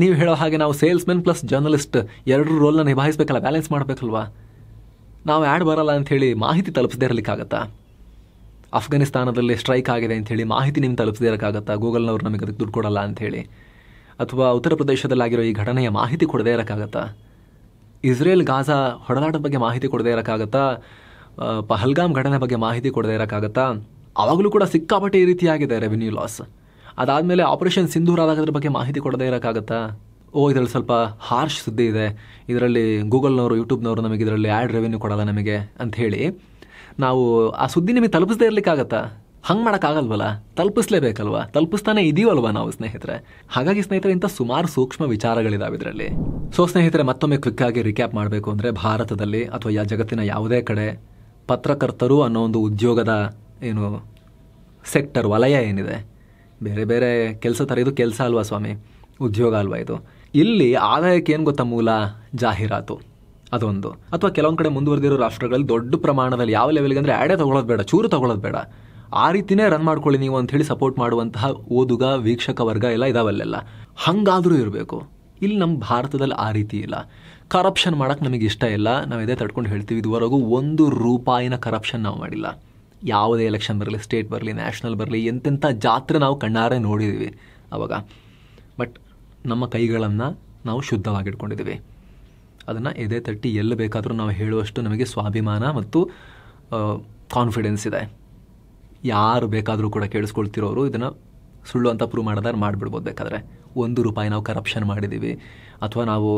ನೀವು ಹೇಳೋ ಹಾಗೆ ನಾವು ಸೇಲ್ಸ್ಮೆನ್ ಪ್ಲಸ್ ಜರ್ನಲಿಸ್ಟ್ ಎರಡೂ ರೋಲ್ನ ನಿಭಾಯಿಸಬೇಕಲ್ಲ, ಬ್ಯಾಲೆನ್ಸ್ ಮಾಡಬೇಕಲ್ವಾ. ನಾವು ಆ್ಯಡ್ ಬರಲ್ಲ ಅಂಥೇಳಿ ಮಾಹಿತಿ ತಲುಪಿಸದೇ ಇರಲಿಕ್ಕಾಗತ್ತಾ? ಅಫ್ಘಾನಿಸ್ತಾನದಲ್ಲಿ ಸ್ಟ್ರೈಕ್ ಆಗಿದೆ ಅಂಥೇಳಿ ಮಾಹಿತಿ ನಿಮ್ಗೆ ತಲುಪಿಸದೇ ಇರೋಕ್ಕಾಗತ್ತಾ? ಗೂಗಲ್ನವ್ರು ನಮಗೆ ಅದಕ್ಕೆ ದುಡ್ಡು ಕೊಡಲ್ಲ ಅಂಥೇಳಿ. ಅಥವಾ ಉತ್ತರ ಪ್ರದೇಶದಲ್ಲಾಗಿರೋ ಈ ಘಟನೆಯ ಮಾಹಿತಿ ಕೊಡದೇ ಇರೋಕ್ಕಾಗತ್ತಾ? ಇಸ್ರೇಲ್ ಗಾಜಾ ಹೊಡೆದಾಟದ ಬಗ್ಗೆ ಮಾಹಿತಿ ಕೊಡದೇ ಇರೋಕ್ಕಾಗತ್ತಾ? ಪಹಲ್ಗಾಮ್ ಘಟನೆ ಬಗ್ಗೆ ಮಾಹಿತಿ ಕೊಡದೇ ಇರೋಕ್ಕಾಗತ್ತಾ? ಆವಾಗಲೂ ಕೂಡ ಸಿಕ್ಕಾಪಟ್ಟೆ ಈ ರೀತಿಯಾಗಿದೆ ರೆವಿನ್ಯೂ ಲಾಸ್. ಅದಾದಮೇಲೆ ಆಪರೇಷನ್ ಸಿಂಧೂರ್ ಆದಾಗದ್ರ ಬಗ್ಗೆ ಮಾಹಿತಿ ಕೊಡದೇ ಇರೋಕ್ಕಾಗತ್ತಾ? ಇದರಲ್ಲಿ ಸ್ವಲ್ಪ ಹಾರ್ಶ್ ಸುದ್ದಿ ಇದೆ, ಇದರಲ್ಲಿ ಗೂಗಲ್ನವರು ಯೂಟ್ಯೂಬ್ನವರು ನಮಗೆ ಇದರಲ್ಲಿ ಆ್ಯಡ್ ರೆವಿನ್ಯೂ ಕೊಡಲ್ಲ ನಮಗೆ ಅಂಥೇಳಿ ನಾವು ಆ ಸುದ್ದಿ ನಿಮಗೆ ತಲುಪಿಸದೇ ಇರಲಿಕ್ಕಾಗತ್ತಾ? ಹಂಗೆ ಮಾಡೋಕ್ಕಾಗಲ್ವಲ್ಲ, ತಲುಪಿಸ್ಲೇಬೇಕಲ್ವ, ತಲುಪಿಸ್ತಾನೆ ಇದೀವಲ್ವ ನಾವು ಸ್ನೇಹಿತರೆ. ಹಾಗಾಗಿ ಸ್ನೇಹಿತರೆ, ಇಂಥ ಸುಮಾರು ಸೂಕ್ಷ್ಮ ವಿಚಾರಗಳಿದಾವೆ ಇದರಲ್ಲಿ. ಸೊ ಸ್ನೇಹಿತರೆ, ಮತ್ತೊಮ್ಮೆ ಕ್ವಿಕ್ಕಾಗಿ ರಿಕ್ಯಾಪ್ ಮಾಡಬೇಕು ಅಂದರೆ, ಭಾರತದಲ್ಲಿ ಅಥವಾ ಜಗತ್ತಿನ ಯಾವುದೇ ಕಡೆ ಪತ್ರಕರ್ತರು ಅನ್ನೋ ಒಂದು ಉದ್ಯೋಗದ ಏನು ಸೆಕ್ಟರ್ ವಲಯ ಏನಿದೆ, ಬೇರೆ ಬೇರೆ ಕೆಲಸ ಥರ, ಇದು ಕೆಲಸ ಅಲ್ವಾ ಸ್ವಾಮಿ, ಉದ್ಯೋಗ ಅಲ್ವಾ ಇದು. ಇಲ್ಲಿ ಆದಾಯಕ್ಕೆ ಏನು ಗೊತ್ತಾ ಮೂಲ? ಜಾಹೀರಾತು ಅದೊಂದು. ಅಥವಾ ಕೆಲವೊಂದು ಕಡೆ ಮುಂದುವರೆದಿರೋ ರಾಷ್ಟ್ರಗಳಲ್ಲಿ ದೊಡ್ಡ ಪ್ರಮಾಣದಲ್ಲಿ ಯಾವ ಲೆವೆಲ್ಗೆ ಅಂದರೆ ಆ್ಯಡೇ ತೊಗೊಳ್ಳೋದು ಬೇಡ, ಚೂರು ತೊಗೊಳ್ಳೋದು ಬೇಡ, ಆ ರೀತಿಯೇ ರನ್ ಮಾಡ್ಕೊಳ್ಳಿ ನೀವು ಅಂಥೇಳಿ ಸಪೋರ್ಟ್ ಮಾಡುವಂತಹ ಓದುಗ ವೀಕ್ಷಕ ವರ್ಗ ಎಲ್ಲ ಇದಾವಲ್ಲೆಲ್ಲ. ಹಾಗಾದರೂ ಇರಬೇಕು. ಇಲ್ಲಿ ನಮ್ಮ ಭಾರತದಲ್ಲಿ ಆ ರೀತಿ ಇಲ್ಲ. ಕರಪ್ಷನ್ ಮಾಡೋಕ್ಕೆ ನಮಗೆ ಇಷ್ಟ ಇಲ್ಲ. ನಾವು ಇದೇ ತಡ್ಕೊಂಡು ಹೇಳ್ತೀವಿ, ಇದುವರೆಗೂ ₹1 ಕರಪ್ಷನ್ ನಾವು ಮಾಡಿಲ್ಲ. ಯಾವುದೇ ಎಲೆಕ್ಷನ್ ಬರಲಿ, ಸ್ಟೇಟ್ ಬರಲಿ, ನ್ಯಾಷನಲ್ ಬರಲಿ, ಎಂತೆಂಥ ಜಾತ್ರೆ ನಾವು ಕಣ್ಣಾರೆ ನೋಡಿದ್ದೀವಿ ಅವಾಗ. ಬಟ್ ನಮ್ಮ ಕೈಗಳನ್ನು ನಾವು ಶುದ್ಧವಾಗಿಟ್ಕೊಂಡಿದ್ದೀವಿ. ಅದನ್ನು ಎದೆ ತಟ್ಟಿ ಎಲ್ಲಿ ಬೇಕಾದರೂ ನಾವು ಹೇಳುವಷ್ಟು ನಮಗೆ ಸ್ವಾಭಿಮಾನ ಮತ್ತು ಕಾನ್ಫಿಡೆನ್ಸ್ ಇದೆ. ಯಾರು ಬೇಕಾದರೂ ಕೂಡ ಕೇಳಿಸ್ಕೊಳ್ತಿರೋರು ಇದನ್ನು ಸುಳ್ಳು ಅಂತ ಪ್ರೂವ್ ಮಾಡಿದ್ರೆ ಮಾಡಿಬಿಡ್ಬೋದು. ಬೇಕಾದರೆ ₹1 ನಾವು ಕರಪ್ಷನ್ ಮಾಡಿದ್ದೀವಿ ಅಥವಾ ನಾವು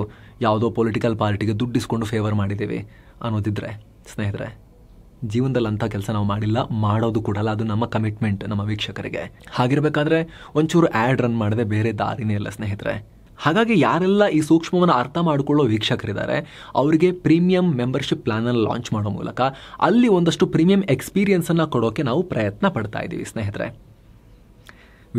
ಯಾವುದೋ ಪೊಲಿಟಿಕಲ್ ಪಾರ್ಟಿಗೆ ದುಡ್ಡಿಸ್ಕೊಂಡು ಫೇವರ್ ಮಾಡಿದ್ದೀವಿ ಅನ್ನೋದಿದ್ರೆ ಸ್ನೇಹಿತರೆ, ಜೀವನದಲ್ಲಿ ಅಂಥ ಕೆಲಸ ನಾವು ಮಾಡಿಲ್ಲ, ಮಾಡೋದು ಕೂಡಲ್ಲ. ಅದು ನಮ್ಮ ಕಮಿಟ್ಮೆಂಟ್ ನಮ್ಮ ವೀಕ್ಷಕರಿಗೆ. ಹಾಗಿರಬೇಕಾದ್ರೆ ಒಂಚೂರು ಆ್ಯಡ್ ರನ್ ಮಾಡದೆ ಬೇರೆ ದಾರಿನೇ ಇಲ್ಲ ಸ್ನೇಹಿತರೆ. ಹಾಗಾಗಿ ಯಾರೆಲ್ಲ ಈ ಸೂಕ್ಷ್ಮವನ್ನು ಅರ್ಥ ಮಾಡಿಕೊಳ್ಳೋ ವೀಕ್ಷಕರಿದ್ದಾರೆ ಅವರಿಗೆ ಪ್ರೀಮಿಯಂ ಮೆಂಬರ್ಶಿಪ್ ಪ್ಲಾನನ್ನು ಲಾಂಚ್ ಮಾಡೋ ಮೂಲಕ ಅಲ್ಲಿ ಒಂದಷ್ಟು ಪ್ರೀಮಿಯಂ ಎಕ್ಸ್ಪೀರಿಯನ್ಸನ್ನು ಕೊಡೋಕ್ಕೆ ನಾವು ಪ್ರಯತ್ನ ಪಡ್ತಾ ಇದ್ದೀವಿ ಸ್ನೇಹಿತರೆ.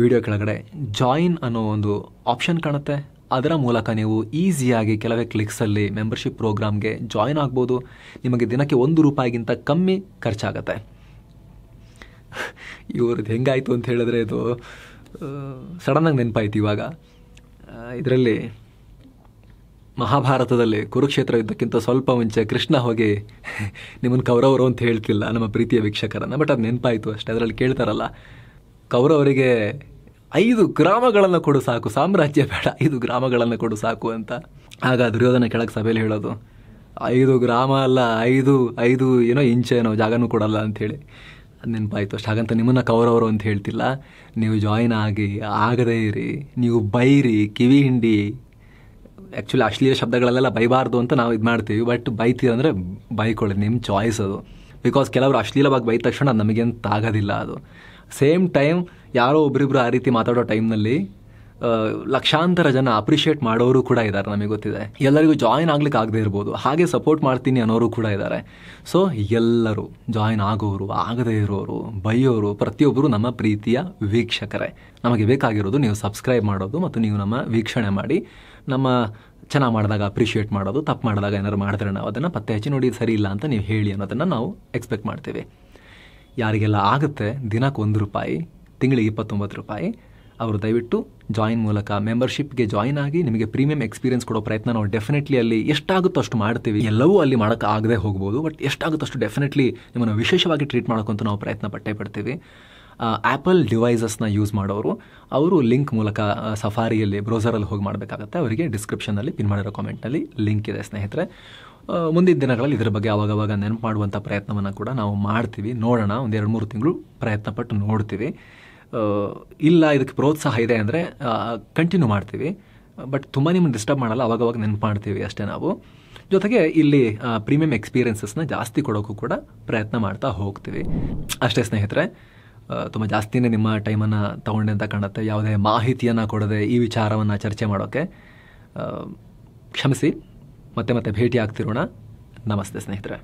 ವಿಡಿಯೋ ಕೆಳಗಡೆ ಜಾಯಿನ್ ಅನ್ನೋ ಒಂದು ಆಪ್ಷನ್ ಕಾಣುತ್ತೆ. ಅದರ ಮೂಲಕ ನೀವು ಈಸಿಯಾಗಿ ಕೆಲವೇ ಕ್ಲಿಕ್ಸಲ್ಲಿ ಮೆಂಬರ್ಶಿಪ್ ಪ್ರೋಗ್ರಾಮ್ಗೆ ಜಾಯಿನ್ ಆಗ್ಬೋದು. ನಿಮಗೆ ದಿನಕ್ಕೆ ₹1 ಕಮ್ಮಿ ಖರ್ಚಾಗತ್ತೆ. ಇವ್ರದ್ದು ಹೆಂಗಾಯಿತು ಅಂತ ಹೇಳಿದ್ರೆ ಇದು ಸಡನ್ನಾಗಿ ನೆನಪಾಯ್ತು ಇವಾಗ. ಇದರಲ್ಲಿ ಮಹಾಭಾರತದಲ್ಲಿ ಕುರುಕ್ಷೇತ್ರ ಯುದ್ಧಕ್ಕಿಂತ ಸ್ವಲ್ಪ ಮುಂಚೆ ಕೃಷ್ಣ ಹೋಗಿ ನಿಮ್ಮನ್ನು ಕೌರವರು ಅಂತ ಹೇಳ್ತಿಲ್ಲ ನಮ್ಮ ಪ್ರೀತಿಯ ವೀಕ್ಷಕರನ್ನು, ಬಟ್ ಅದು ನೆನಪಾಯಿತು ಅಷ್ಟೇ. ಅದರಲ್ಲಿ ಕೇಳ್ತಾರಲ್ಲ, ಕೌರವರಿಗೆ 5 ಗ್ರಾಮಗಳನ್ನು ಕೊಡು ಸಾಕು, ಸಾಮ್ರಾಜ್ಯ ಬೇಡ, 5 ಗ್ರಾಮಗಳನ್ನು ಕೊಡು ಸಾಕು ಅಂತ. ಆಗ ದುರ್ಯೋಧನ ಕೆಳಗೆ ಸಭೆಯಲ್ಲಿ ಹೇಳೋದು 5 ಗ್ರಾಮ ಅಲ್ಲ, 5 ಏನೋ ಇಂಚೇನೋ ಜಾಗನೂ ಕೊಡಲ್ಲ ಅಂಥೇಳಿ. ಅದು ನೆನಪಾಯಿತು ಅಷ್ಟು. ಹಾಗಂತ ನಿಮ್ಮನ್ನು ಕೌರವರು ಅಂತ ಹೇಳ್ತಿಲ್ಲ. ನೀವು ಜಾಯಿನ್ ಆಗಿ, ಆಗದೇ ಇರಿ, ನೀವು ಬೈರಿ, ಕಿವಿ ಹಿಂಡಿ. ಆ್ಯಕ್ಚುಲಿ ಅಶ್ಲೀಲ ಶಬ್ದಗಳಲ್ಲೆಲ್ಲ ಬೈಬಾರ್ದು ಅಂತ ನಾವು ಇದು ಮಾಡ್ತೀವಿ, ಬಟ್ ಬೈತೀರಂದರೆ ಬೈಕೊಳ್ಳಿ, ನಿಮ್ಮ ಚಾಯ್ಸ್ ಅದು. ಬಿಕಾಸ್ ಕೆಲವರು ಅಶ್ಲೀಲವಾಗಿ ಬೈದ ತಕ್ಷಣ ಅದು ನಮಗೇನು ಆಗೋದಿಲ್ಲ. ಅದು ಸೇಮ್ ಟೈಮ್ ಯಾರೋ ಒಬ್ರಿಬ್ರು ಆ ರೀತಿ ಮಾತಾಡೋ ಟೈಮ್ನಲ್ಲಿ ಲಕ್ಷಾಂತರ ಜನ ಅಪ್ರಿಷಿಯೇಟ್ ಮಾಡೋರು ಕೂಡ ಇದ್ದಾರೆ, ನಮಗೆ ಗೊತ್ತಿದೆ. ಎಲ್ಲರಿಗೂ ಜಾಯಿನ್ ಆಗ್ಲಿಕ್ಕೆ ಆಗದೆ ಇರ್ಬೋದು, ಹಾಗೆ ಸಪೋರ್ಟ್ ಮಾಡ್ತೀನಿ ಅನ್ನೋರು ಕೂಡ ಇದ್ದಾರೆ. ಸೊ ಎಲ್ಲರೂ ಜಾಯಿನ್ ಆಗೋರು, ಆಗದೇ ಇರೋರು, ಬೈಯೋರು, ಪ್ರತಿಯೊಬ್ಬರು ನಮ್ಮ ಪ್ರೀತಿಯ ವೀಕ್ಷಕರೇ. ನಮಗೆ ಬೇಕಾಗಿರೋದು ನೀವು ಸಬ್ಸ್ಕ್ರೈಬ್ ಮಾಡೋದು ಮತ್ತು ನೀವು ನಮ್ಮ ವೀಕ್ಷಣೆ ಮಾಡಿ ನಮ್ಮ ಚೆನ್ನಾಗಿ ಮಾಡಿದಾಗ ಅಪ್ರಿಷಿಯೇಟ್ ಮಾಡೋದು, ತಪ್ಪು ಮಾಡಿದಾಗ ಏನಾದ್ರು ಮಾಡಿದ್ರೆ ನಾವು ಅದನ್ನು ಪತ್ತೆ ಹಚ್ಚಿ ನೋಡಿ ಸರಿ ಇಲ್ಲ ಅಂತ ನೀವು ಹೇಳಿ ಅನ್ನೋದನ್ನು ನಾವು ಎಕ್ಸ್ಪೆಕ್ಟ್ ಮಾಡ್ತೀವಿ. ಯಾರಿಗೆಲ್ಲ ಆಗುತ್ತೆ ದಿನಕ್ಕೆ ₹1, ತಿಂಗಳಿಗೆ ₹29, ಅವರು ದಯವಿಟ್ಟು ಜಾಯಿನ್ ಮೂಲಕ ಮೆಂಬರ್ಶಿಪ್ಗೆ ಜಾಯಿನ್ ಆಗಿ ನಿಮಗೆ ಪ್ರೀಮಿಯಂ ಎಕ್ಸ್ಪೀರಿಯನ್ಸ್ ಕೊಡೋ ಪ್ರಯತ್ನ ನಾವು ಡೆಫಿನೆಟ್ಲಿ ಅಲ್ಲಿ ಎಷ್ಟಾಗುತ್ತೋ ಅಷ್ಟು ಮಾಡ್ತೀವಿ. ಎಲ್ಲವೂ ಅಲ್ಲಿ ಮಾಡೋಕ್ಕೆ ಆಗದೆ ಹೋಗ್ಬೋದು, ಬಟ್ ಎಷ್ಟಾಗುತ್ತೋ ಅಷ್ಟು ಡೆಫಿನೆಟ್ಲಿ ನಿಮ್ಮನ್ನು ವಿಶೇಷವಾಗಿ ಟ್ರೀಟ್ ಮಾಡೋಕ್ಕಂತೂ ನಾವು ಪ್ರಯತ್ನ ಪಡ್ತೀವಿ. ಆ್ಯಪಲ್ ಡಿವೈಸಸ್ನ ಯೂಸ್ ಮಾಡೋರು ಅವರು ಲಿಂಕ್ ಮೂಲಕ ಸಫಾರಿಯಲ್ಲಿ ಬ್ರೌಸರಲ್ಲಿ ಹೋಗಿ ಮಾಡಬೇಕಾಗತ್ತೆ. ಅವರಿಗೆ ಡಿಸ್ಕ್ರಿಪ್ಷನಲ್ಲಿ ಪಿನ್ ಮಾಡಿರೋ ಕಾಮೆಂಟ್ನಲ್ಲಿ ಲಿಂಕ್ ಇದೆ ಸ್ನೇಹಿತರೆ. ಮುಂದಿನ ದಿನಗಳಲ್ಲಿ ಇದರ ಬಗ್ಗೆ ಆವಾಗವಾಗ ನೆನಪು ಮಾಡುವಂಥ ಪ್ರಯತ್ನವನ್ನು ಕೂಡ ನಾವು ಮಾಡ್ತೀವಿ. ನೋಡೋಣ, 1-2-3 ತಿಂಗಳು ಪ್ರಯತ್ನ ಪಟ್ಟು ನೋಡ್ತೀವಿ. ಇಲ್ಲ ಇದಕ್ಕೆ ಪ್ರೋತ್ಸಾಹ ಇದೆ ಅಂದರೆ ಕಂಟಿನ್ಯೂ ಮಾಡ್ತೀವಿ, ಬಟ್ ತುಂಬ ನಿಮ್ಮನ್ನು ಡಿಸ್ಟರ್ಬ್ ಮಾಡಲ್ಲ, ಅವಾಗವಾಗ ನೆನಪು ಮಾಡ್ತೀವಿ ಅಷ್ಟೇ ನಾವು. ಜೊತೆಗೆ ಇಲ್ಲಿ ಪ್ರೀಮಿಯಂ ಎಕ್ಸ್ಪೀರಿಯನ್ಸಸ್ನ ಜಾಸ್ತಿ ಕೊಡೋಕ್ಕೂ ಕೂಡ ಪ್ರಯತ್ನ ಮಾಡ್ತಾ ಹೋಗ್ತೀವಿ ಅಷ್ಟೇ ಸ್ನೇಹಿತರೆ. ತುಂಬ ಜಾಸ್ತಿನೇ ನಿಮ್ಮ ಟೈಮನ್ನು ತೊಗೊಂಡೆ ಅಂತ ಕಾಣುತ್ತೆ ಯಾವುದೇ ಮಾಹಿತಿಯನ್ನು ಕೊಡದೆ ಈ ವಿಚಾರವನ್ನು ಚರ್ಚೆ ಮಾಡೋಕ್ಕೆ. ಕ್ಷಮಿಸಿ, ಮತ್ತೆ ಭೇಟಿ ಆಗ್ತಿರೋಣ. ನಮಸ್ತೆ ಸ್ನೇಹಿತರೆ.